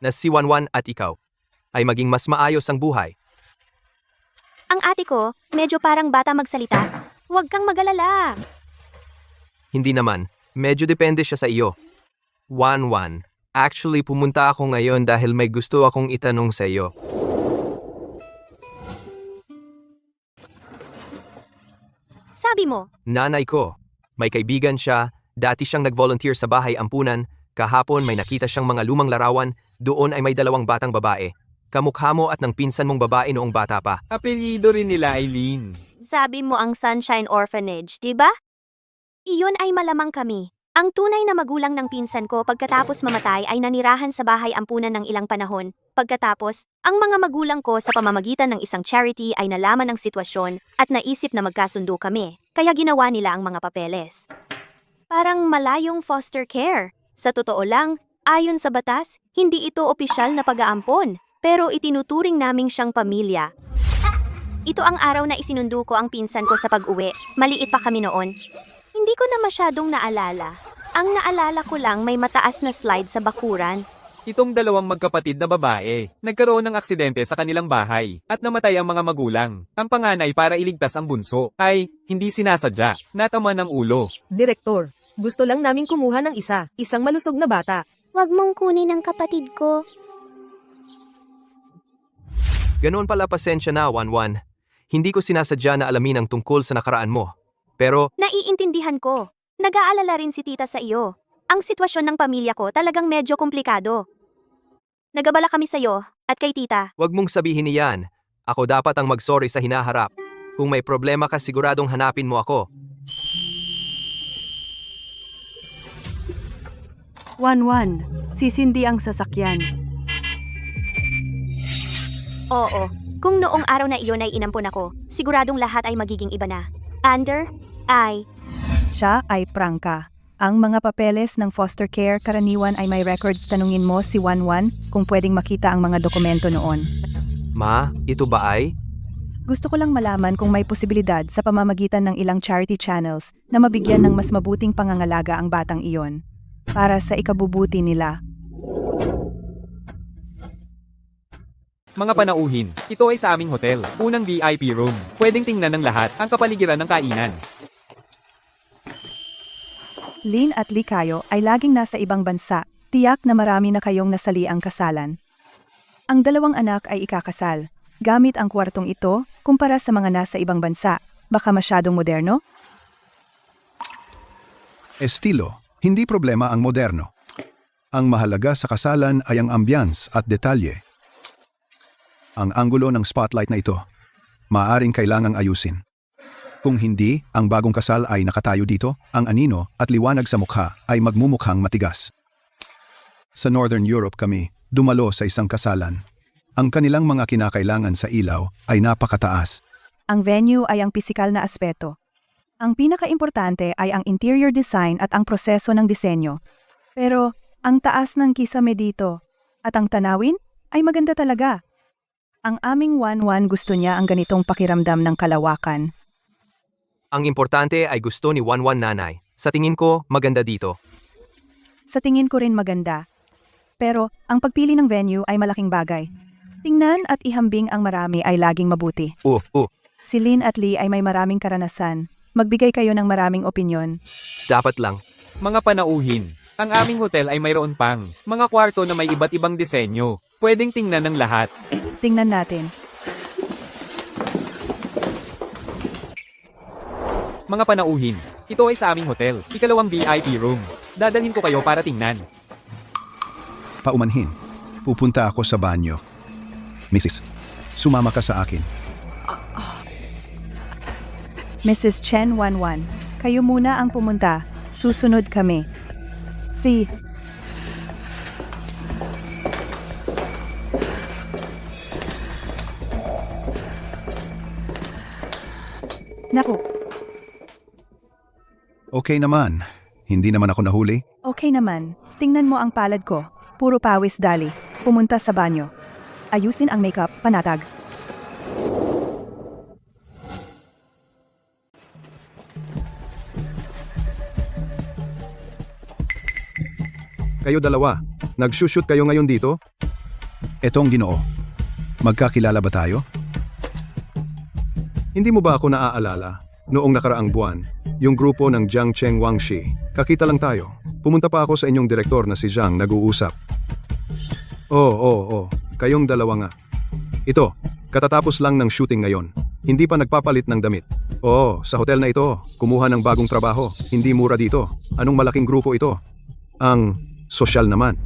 na si Wan at ikaw ay maging mas maayos ang buhay. Ang ate ko, medyo parang bata magsalita. Huwag kang mag-alala. Hindi naman. Medyo depende siya sa iyo. Wan, actually pumunta ako ngayon dahil may gusto akong itanong sa iyo. Sabi mo, Nanay ko. May kaibigan siya, dati siyang nag-volunteer sa bahay ampunan, kahapon may nakita siyang mga lumang larawan, doon ay may 2 batang babae. Kamukha mo at ng pinsan mong babae noong bata pa. Apelyido rin nila Eileen. sabi mo ang Sunshine Orphanage, di ba? Iyon ay malamang kami. Ang tunay na magulang ng pinsan ko pagkatapos mamatay ay nanirahan sa bahay ampunan ng ilang panahon. Pagkatapos, ang mga magulang ko sa pamamagitan ng isang charity ay nalaman ang sitwasyon at naisip na magkasundo kami. Kaya ginawa nila ang mga papeles. Parang malayong foster care. Sa totoo lang, ayon sa batas, hindi ito opisyal na pag-aampon, pero itinuturing naming siyang pamilya. Ito ang araw na isinundo ko ang pinsan ko sa pag-uwi. Maliit pa kami noon. Hindi ko na masyadong naalala. Ang naalala ko lang may mataas na slide sa bakuran. Itong dalawang magkapatid na babae, nagkaroon ng aksidente sa kanilang bahay, at namatay ang mga magulang. Ang panganay para iligtas ang bunso, ay, hindi sinasadya, natama ng ulo. Direktor, gusto lang naming kumuha ng isang malusog na bata. Huwag mong kunin ang kapatid ko. Ganoon pala, pasensya na, Wanwan. Hindi ko sinasadya na alamin ang tungkol sa nakaraan mo. Pero, Naiintindihan ko. Nag-aalala rin si tita sa iyo. Ang sitwasyon ng pamilya ko talagang medyo komplikado. Nagabala kami sa iyo at kay tita. wag mong sabihin niyan. Ako dapat ang mag-sorry sa hinaharap. Kung may problema ka, siguradong hanapin mo ako. Wanwan, sisindi ang sasakyan. Oo, kung noong araw na iyon ay inampon ako, siguradong lahat ay magiging iba na. Siya ay prangka. Ang mga papeles ng foster care karaniwan ay may records. Tanungin mo si Wanwan kung pwedeng makita ang mga dokumento noon. Ma, ito ba ay? Gusto ko lang malaman kung may posibilidad sa pamamagitan ng ilang charity channels na mabigyan ng mas mabuting pangangalaga ang batang iyon para sa ikabubuti nila. Mga panauhin, ito ay sa aming hotel, unang VIP room. Pwedeng tingnan ng lahat ang kapaligiran ng kainan. Lynn at Lee kayo ay laging nasa ibang bansa. Tiyak na marami na kayong nasali ang kasalan. Ang dalawang anak ay ikakasal. Gamit ang kwartong ito kumpara sa mga nasa ibang bansa. Baka masyadong moderno? Estilo, hindi problema ang moderno. Ang mahalaga sa kasalan ay ang ambience at detalye. Ang anggulo ng spotlight na ito, maaring kailangang ayusin. Kung hindi, ang bagong kasal ay nakatayo dito, ang anino at liwanag sa mukha ay magmumukhang matigas. Sa Northern Europe kami, dumalo sa isang kasalan. Ang kanilang mga kinakailangan sa ilaw ay napakataas. Ang venue ay ang pisikal na aspeto. Ang pinakaimportante ay ang interior design at ang proseso ng disenyo. Pero, ang taas ng kisame dito at ang tanawin ay maganda talaga. Ang aming Wanwan gusto niya ang ganitong pakiramdam ng kalawakan. Ang importante ay gusto ni Wanwan nanay. Sa tingin ko, maganda dito. Sa tingin ko rin maganda. Pero, ang pagpili ng venue ay malaking bagay. Tingnan at ihambing ang marami ay laging mabuti. Si Lynn at Lee ay may maraming karanasan. Magbigay kayo ng maraming opinyon. Dapat lang. Mga panauhin, ang aming hotel ay mayroon pang mga kwarto na may iba't ibang disenyo. Pwedeng tingnan ng lahat. Tingnan natin. Mga panauhin, ito ay sa aming hotel, ikalawang VIP room. Dadalhin ko kayo para tingnan. Paumanhin, pupunta ako sa banyo. Mrs., sumama ka sa akin. Mrs. Chen Wanwan, kayo muna ang pumunta. Susunod kami. Naku, Okay naman, hindi naman ako nahuli. okay naman. Tingnan mo ang palad ko. Puro pawis dali. Pumunta sa banyo. Ayusin ang makeup, panatag. Kayo dalawa, nag-shoot kayo ngayon dito? Etong Ginoo. Magkakilala ba tayo? Hindi mo ba ako naaalala? Noong nakaraang buwan, yung grupo ng Jiang Cheng Wangshi, kakita lang tayo. Pumunta pa ako sa inyong direktor na si Jiang, nag-uusap. Oo, kayong dalawa nga. Ito, katatapos lang ng shooting ngayon. Hindi pa nagpapalit ng damit. Oo, sa hotel na ito, kumuha ng bagong trabaho. Hindi mura dito. Anong malaking grupo ito? Ang sosyal naman.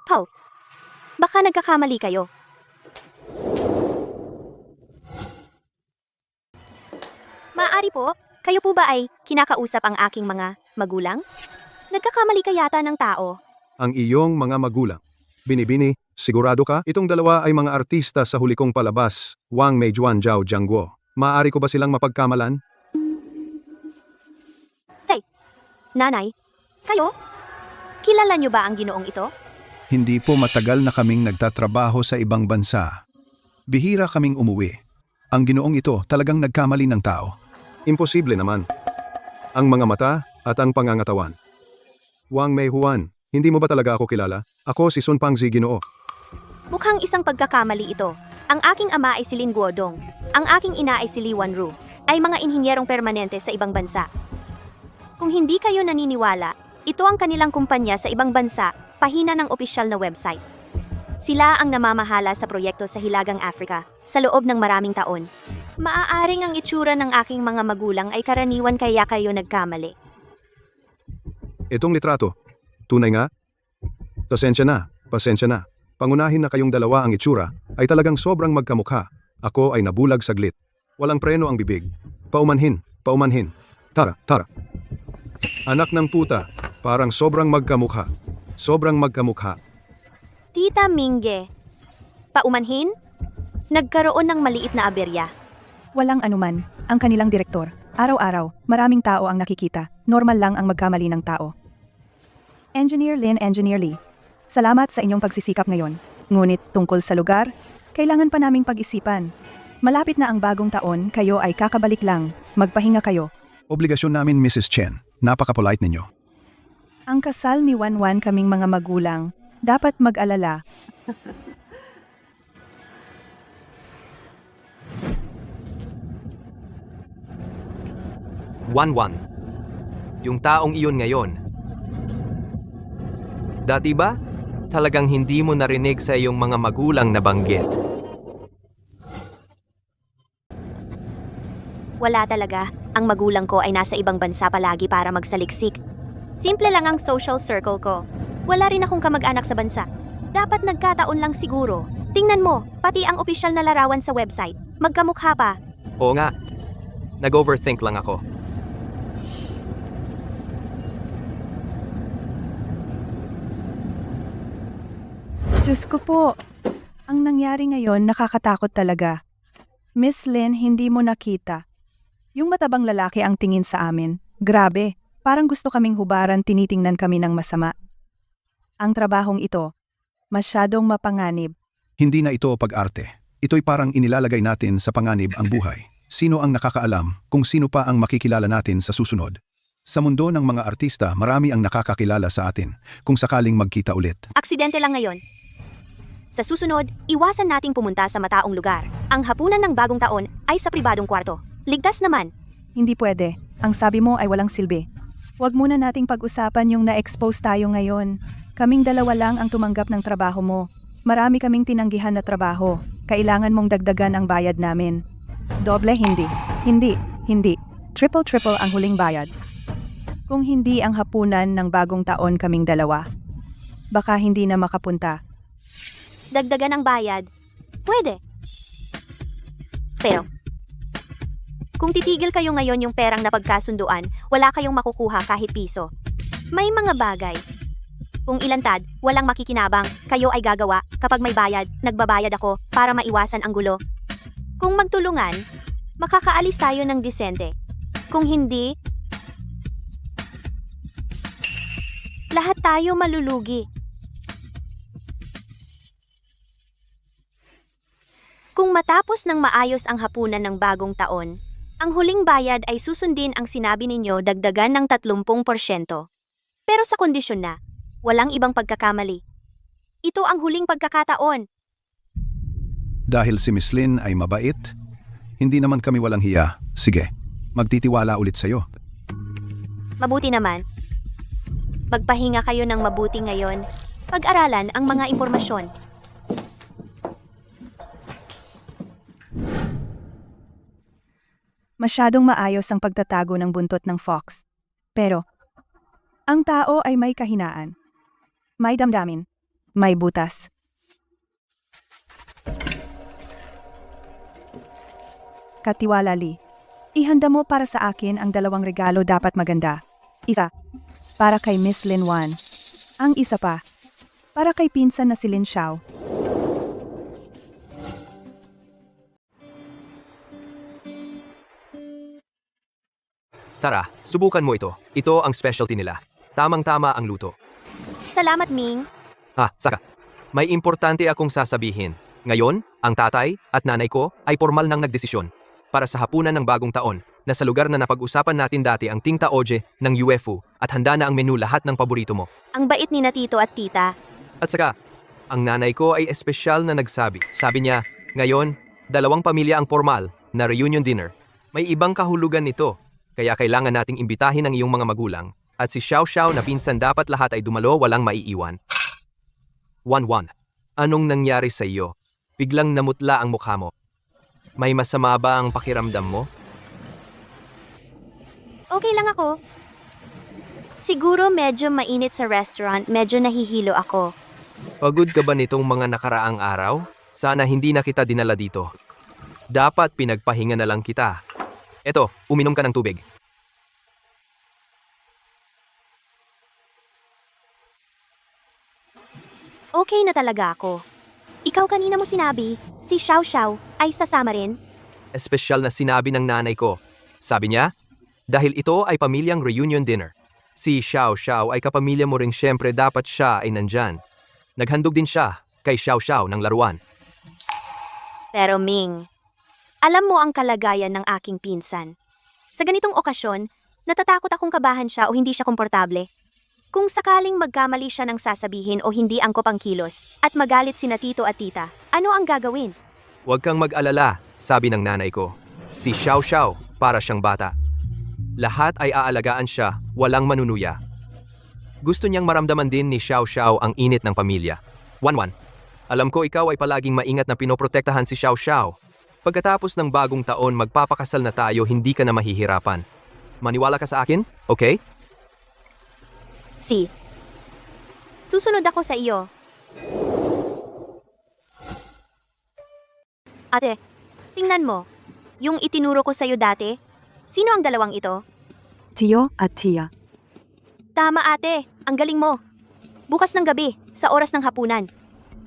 Pau, baka nagkakamali kayo. Maaari po, kayo po ba ay kinakausap ang aking mga magulang? Nagkakamali ka yata ng tao. Ang iyong mga magulang. Binibini, sigurado ka? Itong dalawa ay mga artista sa huli kong palabas, Wang Meijuan Zhao Jiangguo. Maaari ko ba silang mapagkamalan? Nanay, kayo? Kilala niyo ba ang ginoong ito? Hindi po matagal na kaming nagtatrabaho sa ibang bansa. Bihira kaming umuwi. Ang ginoong ito talagang nagkamali ng tao. Imposible naman. Ang mga mata at ang pangangatawan. Wang Mei Huan, hindi mo ba talaga ako kilala? Ako si Sun Pangzi Ginoo. Mukhang isang pagkakamali ito. Ang aking ama ay si Lin Guodong. Ang aking ina ay si Li Wanru. Ay mga inhinyerong permanente sa ibang bansa. Kung hindi kayo naniniwala, ito ang kanilang kumpanya sa ibang bansa, pahina ng opisyal na website. Sila ang namamahala sa proyekto sa Hilagang Africa sa loob ng maraming taon. Maaaring ang itsura ng aking mga magulang ay karaniwan kaya kayo nagkamali. Itong litrato. Tunay nga? Pasensya na. Pangunahin na kayong dalawa ang itsura ay talagang sobrang magkamukha. Ako ay nabulag saglit. Walang preno ang bibig. Paumanhin. Tara. Anak ng puta, parang sobrang magkamukha. Tita Mingge, paumanhin? Nagkaroon ng maliit na aberya. Walang anuman, ang kanilang direktor. Araw-araw, maraming tao ang nakikita. Normal lang ang magkamali ng tao. Engineer Lee, salamat sa inyong pagsisikap ngayon. Ngunit tungkol sa lugar, kailangan pa naming pag-isipan. Malapit na ang bagong taon, kayo ay kakabalik lang. Magpahinga kayo. Obligasyon namin, Mrs. Chen. Napaka-polite ninyo. Ang kasal ni Wanwan kaming mga magulang, dapat mag-alala. Wanwan. Yung taong iyon ngayon. Dati ba? Talagang hindi mo narinig sa iyong mga magulang na banggit. Wala talaga. Ang magulang ko ay nasa ibang bansa palagi para magsaliksik. Simple lang ang social circle ko. Wala rin akong kamag-anak sa bansa. Dapat nagkataon lang siguro. Tingnan mo, pati ang opisyal na larawan sa website. Magkamukha pa. Oo nga. Nag-overthink lang ako. Diyos ko po, ang nangyari ngayon nakakatakot talaga. Miss Lin, hindi mo nakita. Yung matabang lalaki ang tingin sa amin. Grabe, parang gusto kaming hubaran, tinitingnan kami ng masama. Ang trabahong ito, masyadong mapanganib. Hindi na ito pag-arte. Ito'y parang inilalagay natin sa panganib ang buhay. Sino ang nakakaalam kung sino pa ang makikilala natin sa susunod? Sa mundo ng mga artista, marami ang nakakakilala sa atin kung sakaling magkita ulit. Aksidente lang ngayon. Sa susunod, iwasan nating pumunta sa mataong lugar. Ang hapunan ng bagong taon ay sa pribadong kwarto. Ligtas naman. Hindi pwede. Ang sabi mo ay walang silbi. Huwag muna nating pag-usapan yung na-expose tayo ngayon. Kaming dalawa lang ang tumanggap ng trabaho mo. Marami kaming tinanggihan na trabaho. Kailangan mong dagdagan ang bayad namin. Doble hindi. Hindi. Triple ang huling bayad. Kung hindi ang hapunan ng bagong taon kaming dalawa, baka hindi na makapunta. Dagdagan ang bayad. Pwede. Pero, kung titigil kayo ngayon yung perang napagkasunduan, wala kayong makukuha kahit piso. May mga bagay. Kung ilantad, walang makikinabang, kayo ay gagawa. Kapag may bayad, nagbabayad ako para maiwasan ang gulo. Kung magtulungan, makakaalis tayo ng disente. Kung hindi, lahat tayo malulugi. Kung matapos ng maayos ang hapunan ng bagong taon, ang huling bayad ay susundin ang sinabi ninyo dagdagan ng 30%. Pero sa kondisyon na, walang ibang pagkakamali. Ito ang huling pagkakataon. Dahil si Miss Lin ay mabait, hindi naman kami walang hiya. Sige, magtitiwala ulit sa'yo. Mabuti naman. Magpahinga kayo ng mabuti ngayon. Pag-aralan ang mga impormasyon. Masyadong maayos ang pagtatago ng buntot ng fox. Pero, ang tao ay may kahinaan. May damdamin. May butas. Katiwala, Lee. Ihanda mo para sa akin ang 2 regalo dapat maganda. Isa, para kay Miss Lin Wan. Ang isa pa, para kay pinsan na si Lin Xiao. Tara, subukan mo ito. Ito ang specialty nila. Tamang-tama ang luto. Salamat, Ming. Saka. May importante akong sasabihin. Ngayon, ang tatay at nanay ko ay formal nang nagdesisyon para sa hapunan ng bagong taon na sa lugar na napag-usapan natin dati ang Ting Taoje ng UFO at handa na ang menu lahat ng paborito mo. Ang bait ni na tito at tita. At saka, ang nanay ko ay espesyal na nagsabi. Sabi niya, ngayon, 2 pamilya ang formal na reunion dinner. May ibang kahulugan nito, kaya kailangan nating imbitahin ang iyong mga magulang. At si Xiao Xiao na pinsan dapat lahat ay dumalo walang maiiwan. 1-1. Anong nangyari sa iyo? Biglang namutla ang mukha mo. May masama ba ang pakiramdam mo? Okay lang ako. Siguro medyo mainit sa restaurant, medyo nahihilo ako. Pagod ka ba nitong mga nakaraang araw? Sana hindi na kita dinala dito. Dapat pinagpahinga na lang kita. Eto, uminom ka ng tubig. Okay na talaga ako. Ikaw kanina mo sinabi, si Xiao Xiao ay sasama rin? Espesyal na sinabi ng nanay ko. Sabi niya, dahil ito ay pamilyang reunion dinner. Si Xiao Xiao ay kapamilya mo ring syempre dapat siya ay nandyan. Naghandog din siya kay Xiao Xiao ng laruan. Pero Ming, alam mo ang kalagayan ng aking pinsan. Sa ganitong okasyon, natatakot akong kabahan siya o hindi siya komportable. Kung sakaling magkamali siya ng sasabihin o hindi angkop ang kilos at magalit sina tito at tita, ano ang gagawin? Huwag kang mag-alala, sabi ng nanay ko. Si Xiao Xiao, para siyang bata. Lahat ay aalagaan siya, walang manunuya. Gusto niyang maramdaman din ni Xiao Xiao ang init ng pamilya. 1-1. Alam ko ikaw ay palaging maingat na pinoprotektahan si Xiao Xiao. Pagkatapos ng bagong taon magpapakasal na tayo, hindi ka na mahihirapan. Maniwala ka sa akin, okay? Susunod ako sa iyo. Ate, tingnan mo. Yung itinuro ko sa iyo dati, sino ang dalawang ito? Tio at Tia. Tama ate, ang galing mo. Bukas ng gabi, sa oras ng hapunan.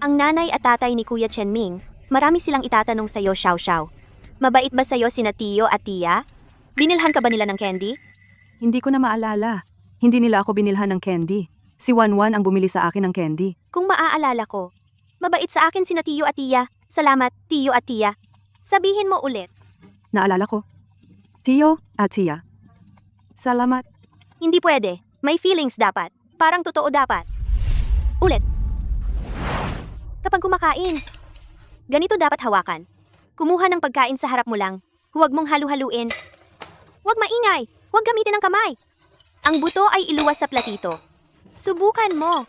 Ang nanay at tatay ni Kuya Chen Ming, marami silang itatanong sa iyo, Xiao Xiao. Mabait ba sa iyo sina Tio at Tia? Binilhan ka ba nila ng candy? Hindi ko na maalala. Hindi nila ako binilhan ng candy. Si Wanwan ang bumili sa akin ng candy. Kung maaalala ko, mabait sa akin sina Tio at Tia. Salamat, Tio at Tia. Sabihin mo ulit. Naalala ko. Tio at Tia. Salamat. Hindi pwede. May feelings dapat. Parang totoo dapat. Ulit. Kapag kumakain, ganito dapat hawakan. Kumuha ng pagkain sa harap mo lang. Huwag mong halu-haluin. Huwag maingay. Huwag gamitin ang kamay. Ang buto ay iluwas sa platito. Subukan mo.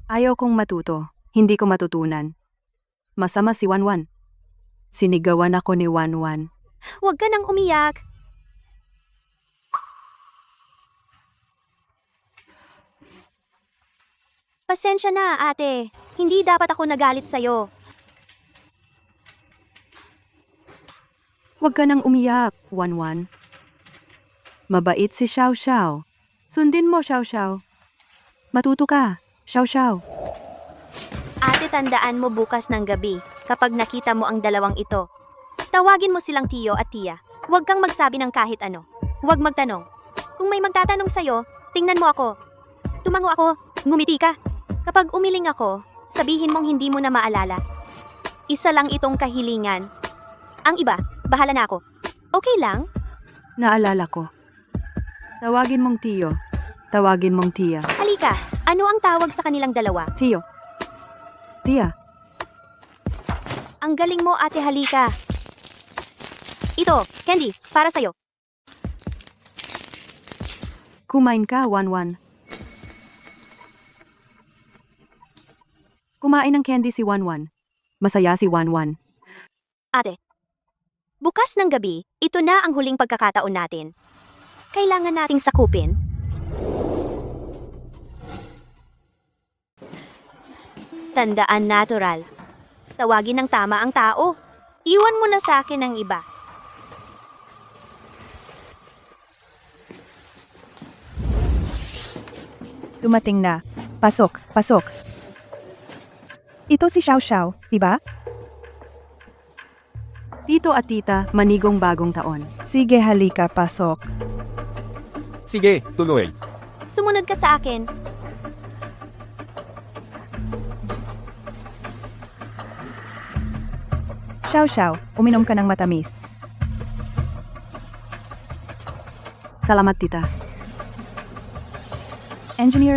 Ayaw kong matuto. Hindi ko matutunan. Masama si Wanwan. Sinigawan ako ni Wanwan. Huwag ka nang umiyak. Pasensya na, ate. Hindi dapat ako nagalit sa'yo. Huwag ka nang umiyak, Wanwan. Mabait si Xiao Xiao. Sundin mo, Xiao Xiao. Matuto ka, Xiao Xiao. Ate, tandaan mo bukas ng gabi, kapag nakita mo ang dalawang ito. Tawagin mo silang Tio at Tia. Huwag kang magsabi ng kahit ano. Huwag magtanong. Kung may magtatanong sa'yo, tingnan mo ako. Tumango ako, ngumiti ka. Kapag umiling ako, sabihin mong hindi mo na maalala. Isa lang itong kahilingan. Ang iba, bahala na ako. Okay lang? Naalala ko. Tawagin mong Tio. Tawagin mong Tia. Halika, ano ang tawag sa kanilang dalawa? Tio. Tia. Ang galing mo, ate, halika. Ito, candy, para sa'yo. Kumain ka, Wanwan. Kumain ng candy si Wanwan. Masaya si Wanwan. Ate, bukas ng gabi, ito na ang huling pagkakataon natin. Kailangan nating sakupin. Tandaan natural. Tawagin ng tama ang tao. Iwan mo na sa akin ang iba. Dumating na. Pasok, pasok. Ito si Xiao Xiao, diba? Tito at tita, manigong bagong taon. Sige, halika, pasok. Sige, tuloy. Sumunod ka sa akin. Xiao, uminom ka ng matamis. Salamat tita. Engineer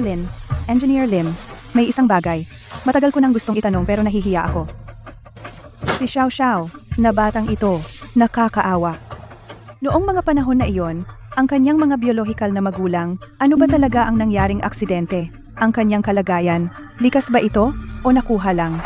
Lim, may isang bagay. Matagal ko nang gustong itanong pero nahihiya ako. Si Xiao, na batang ito, nakakaawa. Noong mga panahon na iyon, ang kanyang mga biolohikal na magulang, ano ba talaga ang nangyaring aksidente? Ang kanyang kalagayan, likas ba ito o nakuha lang?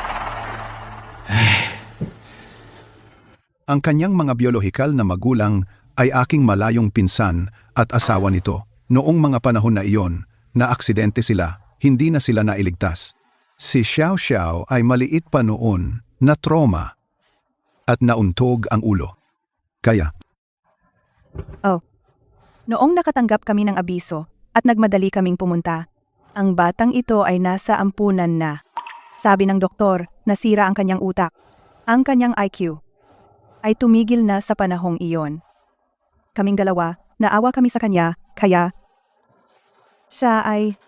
Ang kanyang mga biolohikal na magulang ay aking malayong pinsan at asawa nito. Noong mga panahon na iyon, na aksidente sila, hindi na sila nailigtas. Si Xiao ay maliit pa noon na trauma at nauntog ang ulo. Kaya, Noong nakatanggap kami ng abiso at nagmadali kaming pumunta, ang batang ito ay nasa ampunan na. Sabi ng doktor, nasira ang kanyang utak. Ang kanyang IQ ay tumigil na sa panahong iyon. Kaming dalawa, naawa kami sa kanya, kaya siya ay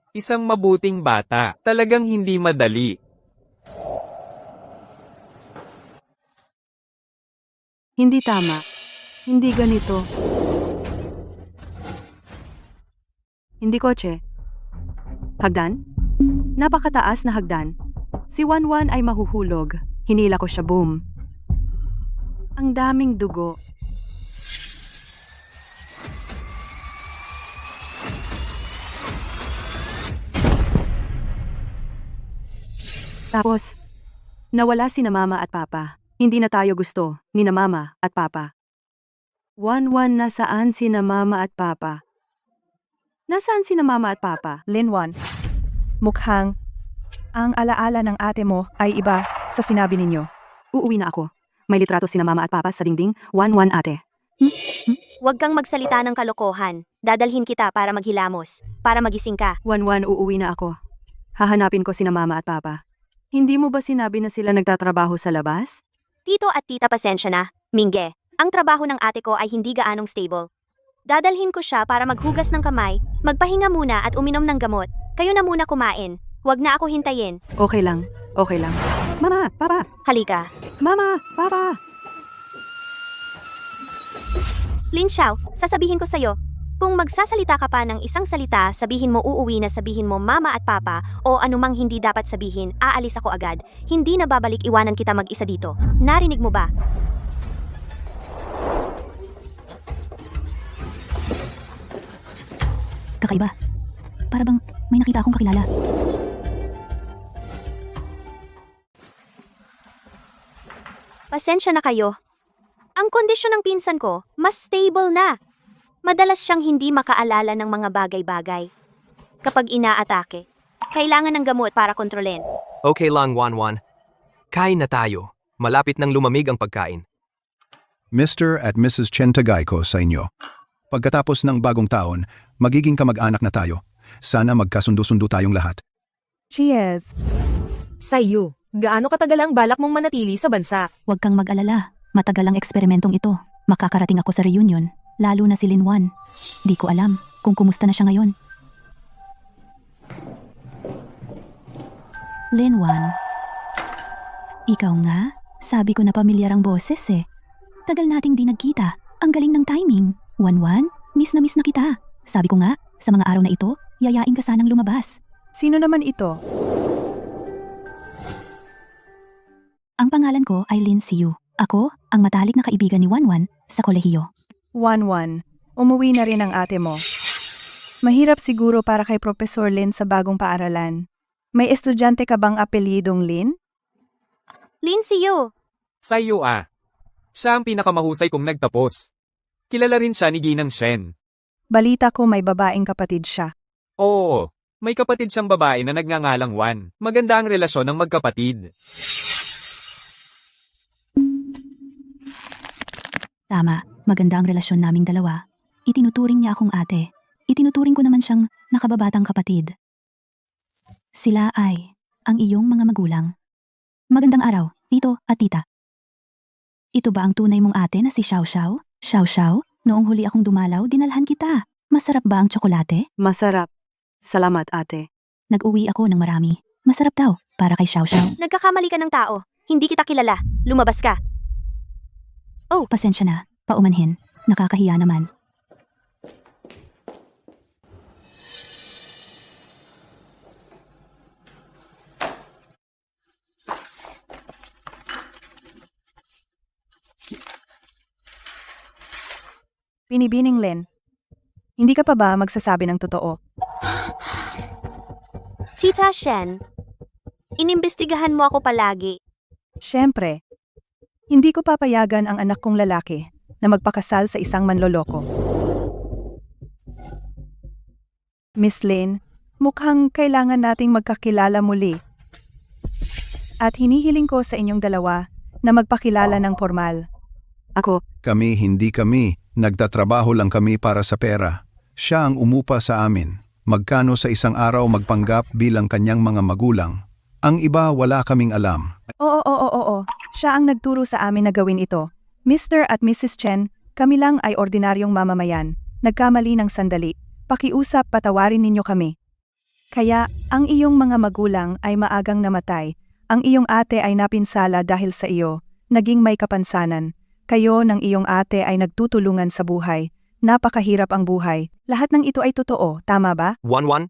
Isang mabuting bata. Talagang hindi madali. Hindi tama. Hindi ganito. Hindi kotse. Hagdan? Napakataas na hagdan. Si Wanwan ay mahuhulog. Hinila ko siya, boom. Ang daming dugo. Tapos, nawala si na mama at papa. Hindi na tayo gusto ni na mama at papa. Wanwan, nasaan si na mama at papa? Nasaan si na mama at papa? Linwan. Mukhang ang alaala ng ate mo ay iba sa sinabi ninyo. Uuwi na ako. May litrato si na mama at papa sa dingding. Wanwan, ate. Huwag kang magsalita ng kalokohan. Dadalhin kita para maghilamos, para magising ka. Wanwan, uuwi na ako. Hahanapin ko si na mama at papa. Hindi mo ba sinabi na sila nagtatrabaho sa labas? Tito at tita, pasensya na. Mingge, ang trabaho ng ate ko ay hindi gaanong stable. Dadalhin ko siya para maghugas ng kamay, magpahinga muna at uminom ng gamot. Kayo na muna kumain. Huwag na ako hintayin. Okay lang. Okay lang. Mama, papa. Halika. Mama, papa. Lin Xiao, sasabihin ko sa'yo. Kung magsasalita ka pa ng isang salita, sabihin mo uuwi na, sabihin mo mama at papa, o anumang hindi dapat sabihin, aalis ako agad. Hindi na babalik, iwanan kita mag-isa dito. Narinig mo ba? Kakaiba. Para bang may nakita akong kakilala. Pasensya na kayo. Ang kondisyon ng pinsan ko, mas stable na. Madalas siyang hindi makaalala ng mga bagay-bagay. Kapag inaatake, kailangan ng gamot para kontrolin. Okay lang, Wanwan. Kain na tayo. Malapit nang lumamig ang pagkain. Mr. at Mrs. Chen Tagay ko sa inyo. Pagkatapos ng bagong taon, magiging kamag-anak na tayo. Sana magkasundo-sundo tayong lahat. Cheers! Sa'yo, gaano katagal ang balak mong manatili sa bansa? Huwag kang mag-alala. Matagal ang eksperimentong ito. Makakarating ako sa reunion. Lalo na si Linwan. Di ko alam kung kumusta na siya ngayon. Linwan. Ikaw nga? Sabi ko na pamilyar ang boses eh. Tagal nating di nagkita. Ang galing ng timing. Wanwan, miss na kita. Sabi ko nga, sa mga araw na ito, yayain ka sanang lumabas. Sino naman ito? Ang pangalan ko ay Lin Siu. Ako, ang matalik na kaibigan ni Wanwan sa kolehiyo. Wanwan, umuwi na rin ang ate mo. Mahirap siguro para kay Professor Lin sa bagong paaralan. May estudyante ka bang apelyidong Lin? Lin Siyo, Sa'yo ah. Siya ang pinakamahusay kong nagtapos. Kilala rin siya ni Ginang Shen. Balita ko may babaeng kapatid siya. Oo, may kapatid siyang babae na nagngangalang Wan. Maganda ang relasyon ng magkapatid. Tama, maganda ang relasyon naming dalawa. Itinuturing niya akong ate. Itinuturing ko naman siyang nakababatang kapatid. Sila ay ang iyong mga magulang. Magandang araw, tito at tita. Ito ba ang tunay mong ate na si Xiao Xiao? Xiao Xiao, noong huli akong dumalaw, dinalhan kita. Masarap ba ang tsokolate? Masarap. Salamat ate. Nag-uwi ako ng marami. Masarap daw, para kay Xiao Xiao. Nagkakamali ka ng tao. Hindi kita kilala. Lumabas ka. Pasensya na, paumanhin. Nakakahiya naman. Binibining Lin, hindi ka pa ba magsasabi ng totoo? Tita Shen, inimbestigahan mo ako palagi. Siyempre, hindi ko papayagan ang anak kong lalaki na magpakasal sa isang manloloko. Miss Lin, mukhang kailangan nating magkakilala muli. At hinihiling ko sa inyong dalawa na magpakilala ng formal. Ako, Hindi kami. Nagtatrabaho lang kami para sa pera. Siya ang umupa sa amin. Magkano sa isang araw magpanggap bilang kanyang mga magulang. Ang iba wala kaming alam. Oo. Siya ang nagturo sa amin na gawin ito. Mr. at Mrs. Chen, kami lang ay ordinaryong mamamayan. Nagkamali ng sandali. Pakiusap, patawarin ninyo kami. Kaya, ang iyong mga magulang ay maagang namatay. Ang iyong ate ay napinsala dahil sa iyo. Naging may kapansanan. Kayo ng iyong ate ay nagtutulungan sa buhay. Napakahirap ang buhay. Lahat ng ito ay totoo, tama ba? Wanwan,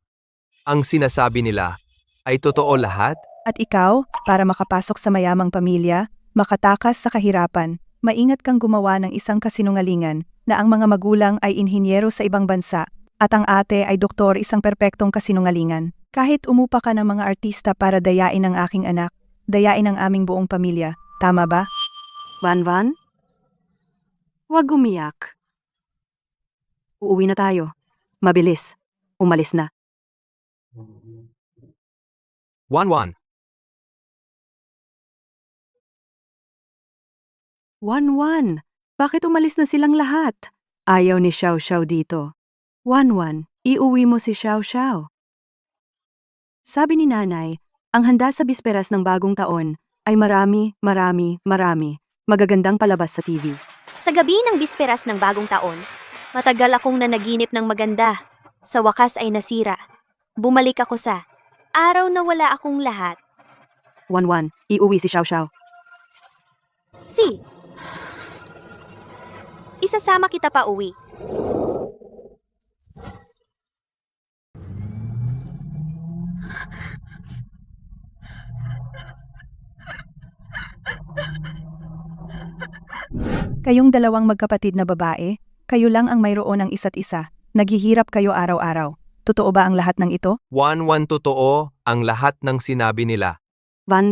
ang sinasabi nila ay totoo lahat? At ikaw, para makapasok sa mayamang pamilya, makatakas sa kahirapan, maingat kang gumawa ng isang kasinungalingan na ang mga magulang ay inhinyero sa ibang bansa at ang ate ay doktor, isang perpektong kasinungalingan. Kahit umupa ka ng mga artista para dayain ang aking anak, dayain ang aming buong pamilya, tama ba? Van? Huwag umiyak. Uuwi na tayo. Mabilis. Umalis na. Wanwan, Wanwan, bakit umalis na silang lahat? Ayaw ni Xiao Xiao dito. Wanwan, iuwi mo si Xiao Xiao. Sabi ni nanay, ang handa sa bisperas ng bagong taon ay marami. Magagandang palabas sa TV. Sa gabi ng bisperas ng bagong taon, matagal akong nanaginip ng maganda. Sa wakas ay nasira. Bumalik ako sa araw na wala akong lahat. Wanwan, iuwi si Xiao Xiao. Isasama kita pa uwi. Kayong dalawang magkapatid na babae, kayo lang ang mayroon ng isa't isa. Naghihirap kayo araw-araw. Totoo ba ang lahat ng ito? Wanwan, totoo ang lahat ng sinabi nila. Van,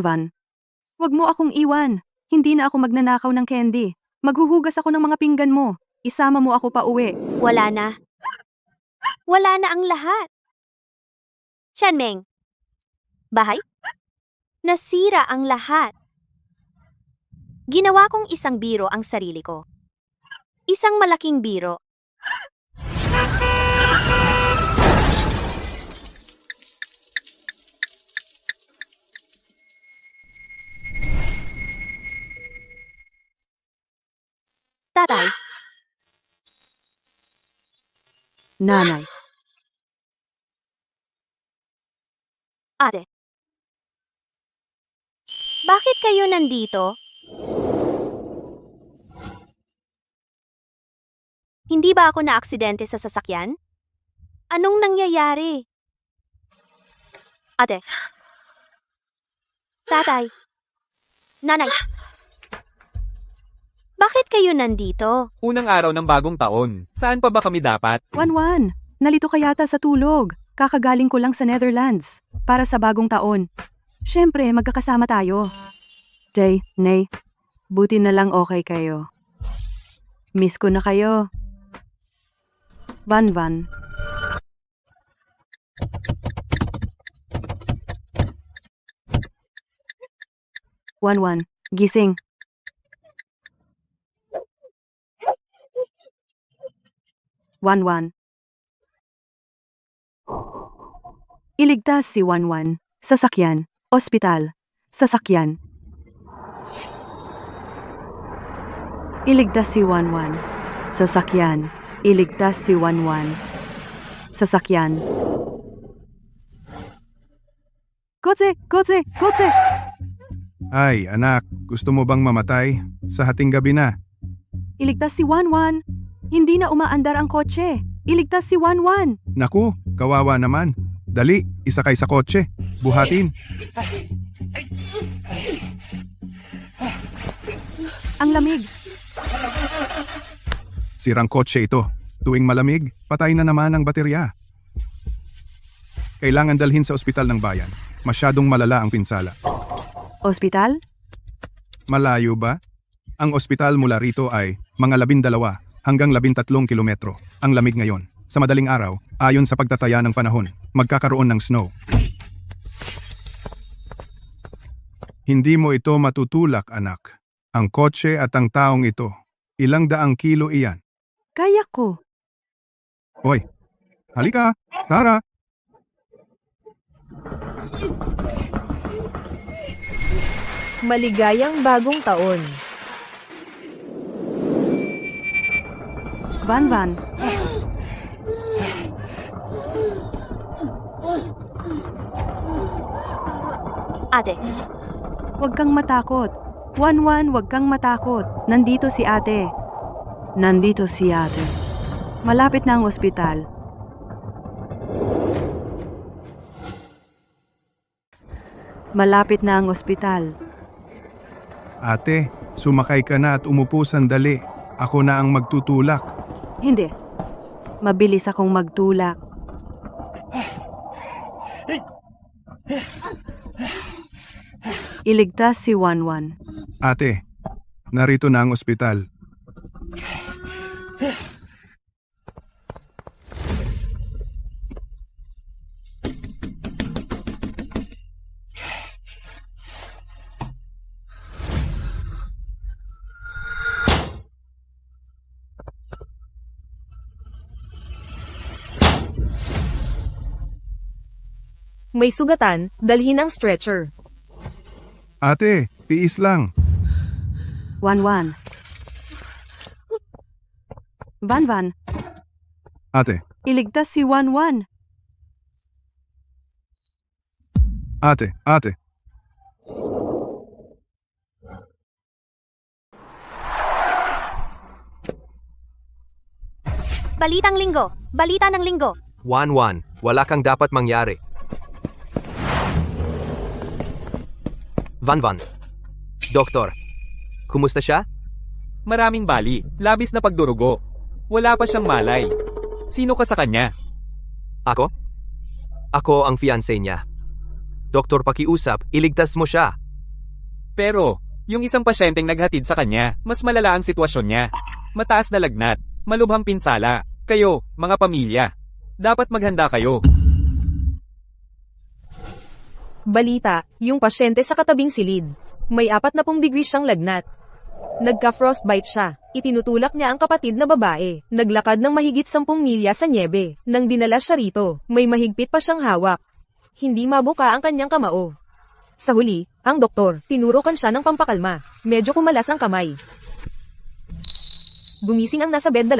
wag mo akong iwan. Hindi na ako magnanakaw ng candy. Maghuhugas ako ng mga pinggan mo. Isama mo ako pa uwi. Wala na. Wala na ang lahat. Shenming. Bahay? Nasira ang lahat. Ginawa kong isang biro ang sarili ko. Isang malaking biro. Tatay, Nanay, ate. Bakit kayo nandito? Hindi ba ako na-aksidente sa sasakyan? Anong nangyayari? Ate. Tatay. Nanay. Bakit kayo nandito? Unang araw ng bagong taon. Saan pa ba kami dapat? Wanwan, nalito ka yata sa tulog. Kakagaling ko lang sa Netherlands. Para sa bagong taon. Siyempre, magkakasama tayo. Jay, Nay, buti na lang okay kayo. Miss ko na kayo. Van. Wanwan, gising. Wanwan. Iligtas si Wanwan. Sasakyan. Ospital. Sasakyan. Iligtas si Wanwan. Sasakyan. Iligtas si Wanwan. Sasakyan. Kotse! Kotse! Kotse! Ay, anak, gusto mo bang mamatay? Sa hating gabi na. Iligtas si Wanwan. Hindi na umaandar ang kotse. Iligtas si Wanwan. Naku, kawawa naman. Dali, isakay sa kotse. Buhatin. Ang lamig. Sirang kotse ito. Tuwing malamig, patay na naman ang baterya. Kailangan dalhin sa ospital ng bayan. Masyadong malala ang pinsala. Ospital? Malayo ba? Ang ospital mula rito ay mga 12 hanggang 13 kilometro. Ang lamig ngayon. Sa madaling araw, ayon sa pagtataya ng panahon, magkakaroon ng snow. Hindi mo ito matutulak, anak. Ang kotse at ang taong ito. Ilang daang kilo iyan. Kaya ko. Hoy, halika, tara. Maligayang bagong taon. Van. Ate, Huwag kang matakot. Wanwan, huwag kang matakot. Nandito si ate. Nandito si ate. Malapit na ang ospital. Malapit na ang ospital. Ate, sumakay ka na at umupo sandali. Ako na ang magtutulak. Hindi. Mabilis akong magtulak. Iligtas si Wanwan. Ate, narito na ang ospital. May sugatan, dalhin ang stretcher. Ate, tiis lang. Wanwan. Van. Ate, Iligtas si Wanwan. ate. balitang linggo. Balita ng linggo. Wanwan, wala kang dapat mangyari. Van. Doktor, kumusta siya? Maraming bali, labis na pagdurugo. Wala pa siyang malay. Sino ka sa kanya? Ako? Ako ang fiancé niya. Doktor, pakiusap, iligtas mo siya. Pero, yung isang pasyenteng naghatid sa kanya, mas malala ang sitwasyon niya. Mataas na lagnat, malubhang pinsala. Kayo, mga pamilya, dapat maghanda kayo. Balita, yung pasyente sa katabing silid. May 40 degrees siyang lagnat. Nagka-frostbite siya. Itinutulak niya ang kapatid na babae. Naglakad ng mahigit 10 milya sa nyebe. Nang dinala siya rito, may mahigpit pa siyang hawak. Hindi mabuka ang kanyang kamao. Sa huli, ang doktor, tinurukan siya ng pampakalma. Medyo kumalas ang kamay. Gumising ang nasa bed 2.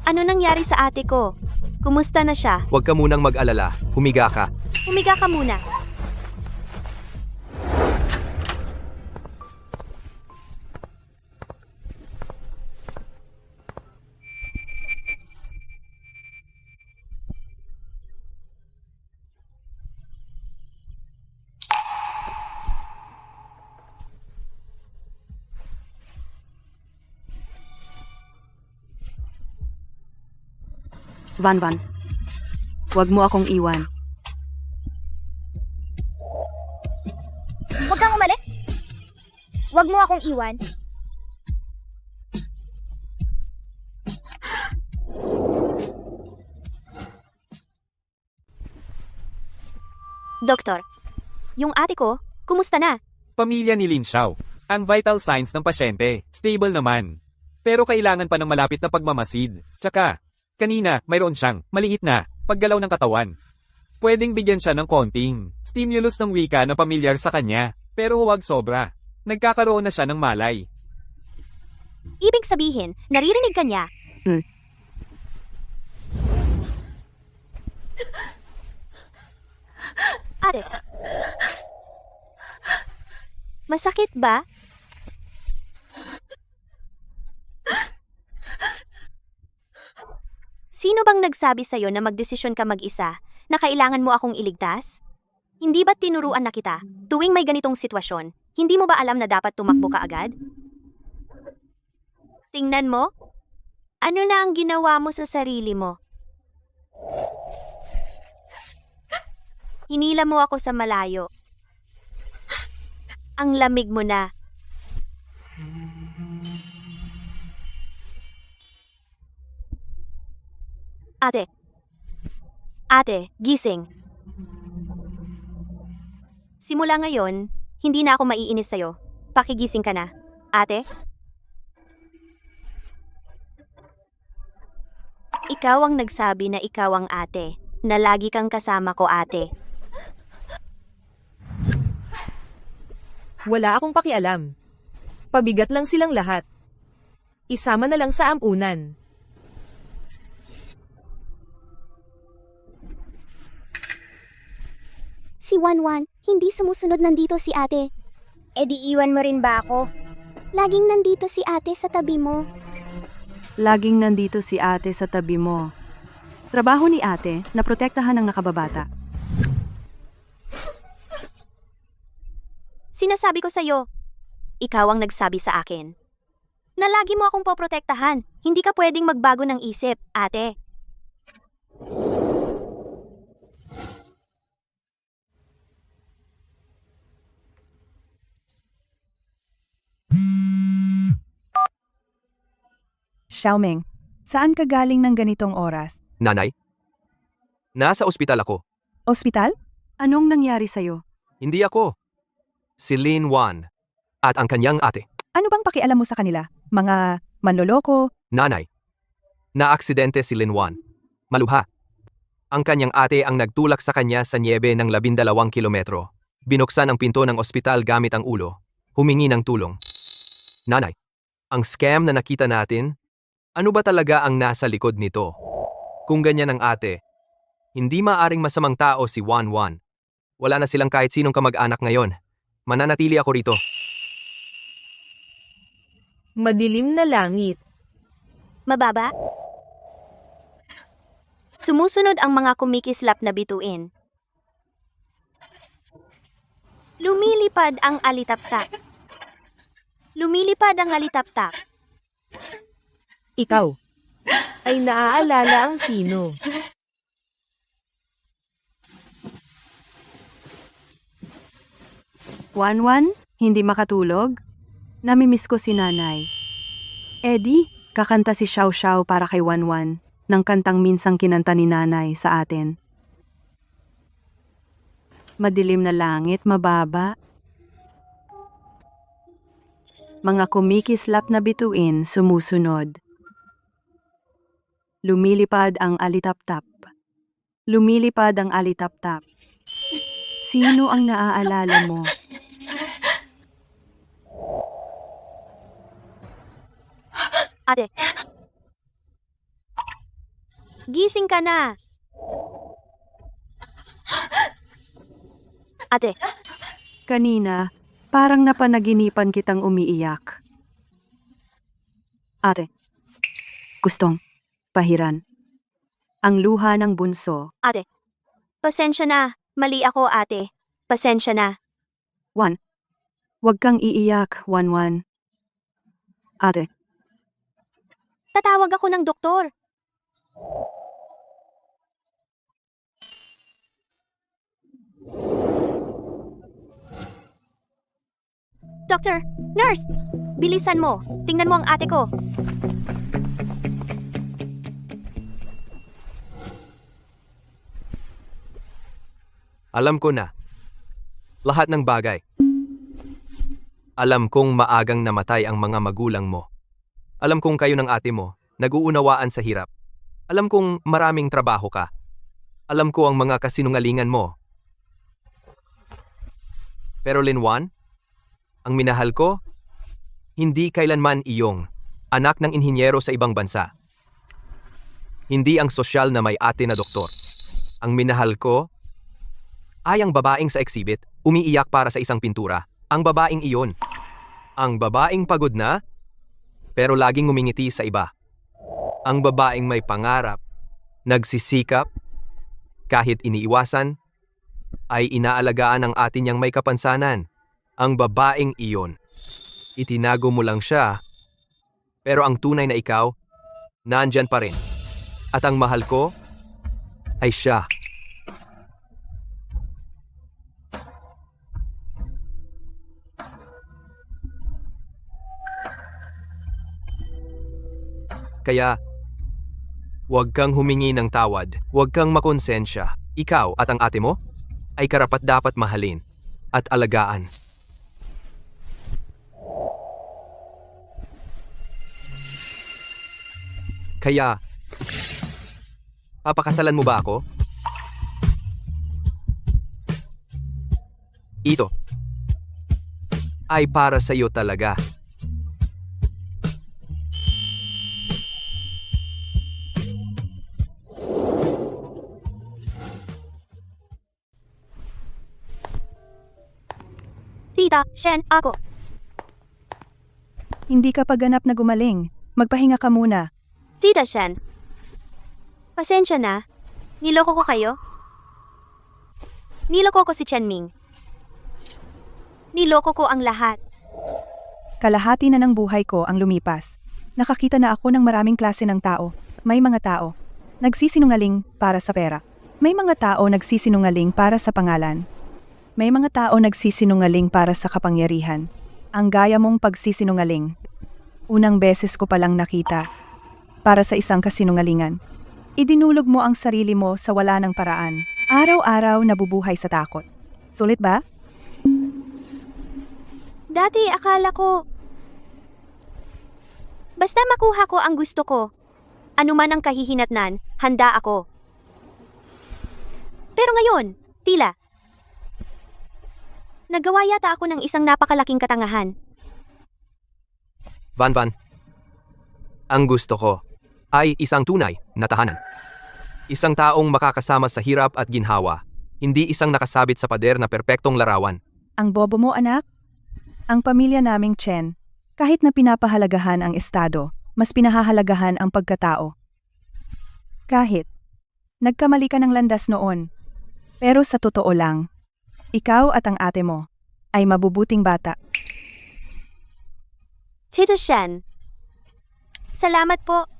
Ano nangyari sa ate ko? Kumusta na siya? Huwag ka munang mag-alala, humiga ka. Humiga ka muna. Van. Huwag mo akong iwan. Huwag kang umalis. Huwag mo akong iwan. Doktor, yung ate ko, kumusta na? Pamilya ni Lin Xiao. Ang vital signs ng pasyente, stable naman. Pero kailangan pa ng malapit na pagmamasid. Tsaka, kanina, mayroon siyang, maliit na, paggalaw ng katawan. Pwedeng bigyan siya ng konting stimulus ng wika na pamilyar sa kanya, pero huwag sobra. Nagkakaroon na siya ng malay. Ibig sabihin, naririnig ka niya. Hmm. Ate. Masakit ba? Sino bang nagsabi sa'yo na magdesisyon ka mag-isa, na kailangan mo akong iligtas? Hindi ba't tinuruan na kita, tuwing may ganitong sitwasyon, hindi mo ba alam na dapat tumakbo ka agad? Tingnan mo. Ano na ang ginawa mo sa sarili mo? Hinila mo ako sa malayo. Ang lamig mo na. Ate. Ate, gising. Simula ngayon, hindi na ako maiinis sa'yo. Pakigising ka na. Ate? Ikaw ang nagsabi na ikaw ang ate, na lagi kang kasama ko, ate. Wala akong pakialam. Pabigat lang silang lahat. Isama na lang sa ampunan. Si Wanwan, hindi sumusunod nandito si ate. E di iwan mo rin ba ako? Laging nandito si ate sa tabi mo. Laging nandito si ate sa tabi mo. Trabaho ni ate na protektahan ng nakababata. Sinasabi ko sa'yo, ikaw ang nagsabi sa akin. Na lagi mo akong poprotektahan. Hindi ka pwedeng magbago ng isip, ate. Xiaoming, saan ka galing ng ganitong oras? Nanay? Nasa ospital ako. Ospital? Anong nangyari sa'yo? Hindi ako. Si Lin Wan. At ang kanyang ate. Ano bang pakialam mo sa kanila? Mga manloloko? Nanay. Naaksidente si Lin Wan. Malubha. Ang kanyang ate ang nagtulak sa kanya sa niebe ng 12 kilometro. Binuksan ang pinto ng ospital gamit ang ulo. Humingi ng tulong. Nanay. Ang scam na nakita natin, ano ba talaga ang nasa likod nito? Kung ganyan ang ate, hindi maaring masamang tao si Wan Wan. Wala na silang kahit sinong kamag-anak ngayon. Mananatili ako rito. Madilim na langit. Mababa? Sumusunod ang mga kumikislap na bituin. Lumilipad ang alitaptap. Lumilipad ang alitaptap. Ikaw. Ay naaalala ang sino. Wanwan, hindi makatulog? Namimiss ko si nanay. Eddie, kakanta si Xiao Xiao para kay Wanwan, ng kantang minsang kinanta ni nanay sa atin. Madilim na langit, mababa. Mga kumikislap na bituin sumusunod. Lumilipad ang alitaptap. Lumilipad ang alitaptap. Sino ang naaalala mo? Ate. Gising ka na. Ate. Kanina, parang napanaginipan kitang umiiyak. Ate, gustong pahiran. Ang luha ng bunso. Ate. Pasensya na. Mali ako, ate. Pasensya na. Wan, huwag kang iiyak, Wanwan. Ate, Tatawag ako ng doktor. Doctor, nurse, bilisan mo. Tingnan mo ang ate ko. Alam ko na. Lahat ng bagay. Alam kong maagang namatay ang mga magulang mo. Alam kong kayo ng ate mo, nag-uunawaan sa hirap. Alam kong maraming trabaho ka. Alam ko ang mga kasinungalingan mo. Pero Lin Wan, ang minahal ko, hindi kailanman iyong anak ng inhinyero sa ibang bansa. Hindi ang sosyal na may ate na doktor. Ang minahal ko ay ang babaeng sa exhibit, umiiyak para sa isang pintura. Ang babaeng iyon. Ang babaeng pagod na, pero laging ngumingiti sa iba. Ang babaeng may pangarap, nagsisikap, kahit iniiwasan, ay inaalagaan ng ate niyang may kapansanan. Ang babaeng iyon. Itinago mo lang siya, pero ang tunay na ikaw, nandyan pa rin. At ang mahal ko, ay siya. Kaya, huwag kang humingi ng tawad, huwag kang makonsensya. Ikaw at ang ate mo ay karapat-dapat mahalin at alagaan. Kaya, papakasalan mo ba ako? Ito ay para sa iyo talaga. Tita, Shen, ako. Hindi ka pa ganap na gumaling. Magpahinga ka muna. Tita Shen. Pasensya na. Niloko ko kayo? Niloko ko si Chen Ming. Niloko ko ang lahat. Kalahati na ng buhay ko ang lumipas. Nakakita na ako ng maraming klase ng tao. May mga tao nagsisinungaling para sa pera. May mga tao nagsisinungaling para sa pangalan. May mga tao nagsisinungaling para sa kapangyarihan. Ang gaya mong pagsisinungaling. Unang beses ko palang nakita. Para sa isang kasinungalingan. Idinulog mo ang sarili mo sa wala ng paraan. Araw-araw nabubuhay sa takot. Sulit ba? Dati akala ko, basta makuha ko ang gusto ko. Ano man ang kahihinatnan, handa ako. Pero ngayon, tila, nagawa yata ako ng isang napakalaking katangahan. Van, ang gusto ko ay isang tunay na tahanan. Isang taong makakasama sa hirap at ginhawa, hindi isang nakasabit sa pader na perpektong larawan. Ang bobo mo, anak? Ang pamilya naming Chen, kahit na pinapahalagahan ang estado, mas pinahahalagahan ang pagkatao. Kahit nagkamali ka ng landas noon, pero sa totoo lang, ikaw at ang ate mo ay mabubuting bata. Tita Shen, salamat po.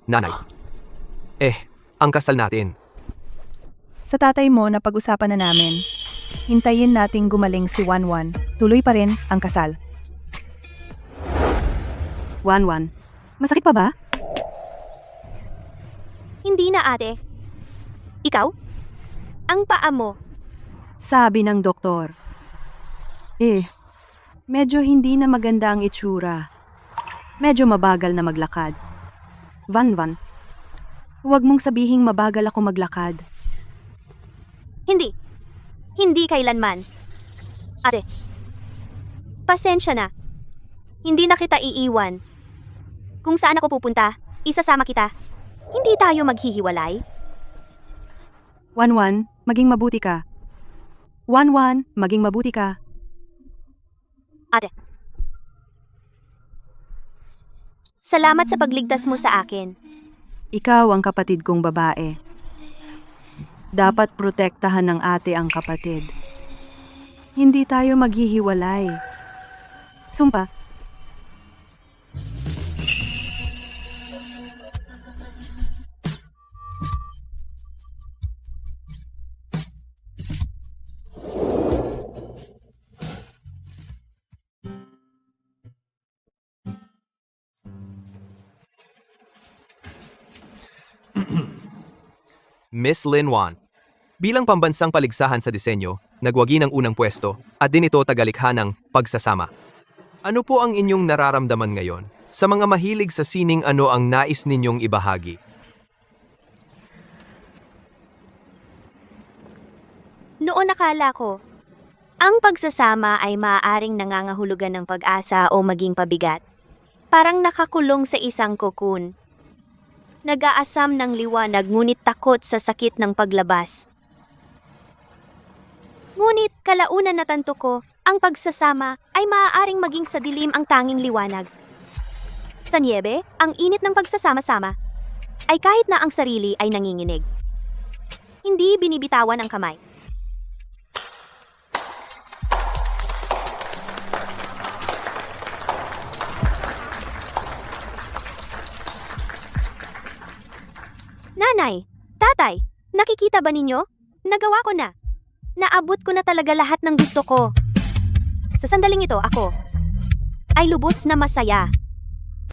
Nanay. Ang kasal natin. Sa tatay mo na pag-usapan na namin, hintayin nating gumaling si Wanwan. Tuloy pa rin ang kasal. Wanwan, masakit pa ba? Hindi na ate. Ikaw? Ang paa mo. Sabi ng doktor. Medyo hindi na maganda ang itsura. Medyo mabagal na maglakad. Van, huwag mong sabihing mabagal ako maglakad. Hindi. Hindi kailanman. Ate, pasensya na. Hindi na kita iiwan. Kung saan ako pupunta, isasama kita. Hindi tayo maghihiwalay. Wanwan, maging mabuti ka. Wanwan, maging mabuti ka. Ate. Salamat sa pagligtas mo sa akin. Ikaw ang kapatid kong babae. Dapat protektahan ng ate ang kapatid. Hindi tayo maghihiwalay. Sumpa. Miss Lin Wan. Bilang pambansang paligsahan sa disenyo, nagwagi ng unang pwesto at din ito tagalikha ng pagsasama. Ano po ang inyong nararamdaman ngayon? Sa mga mahilig sa sining, ano ang nais ninyong ibahagi? Noon nakala ko, ang pagsasama ay maaaring nangangahulugan ng pag-asa o maging pabigat. Parang nakakulong sa isang kokon. Nag-aasam ng liwanag ngunit takot sa sakit ng paglabas. Ngunit kalaunan na tanto ko, ang pagsasama ay maaaring maging sa dilim ang tanging liwanag. Sa niebe, ang init ng pagsasama-sama ay kahit na ang sarili ay nanginginig. Hindi binibitawan ang kamay. Nanay, tatay, nakikita ba ninyo? Nagawa ko na. Naabot ko na talaga lahat ng gusto ko. Sa sandaling ito, ako ay lubos na masaya.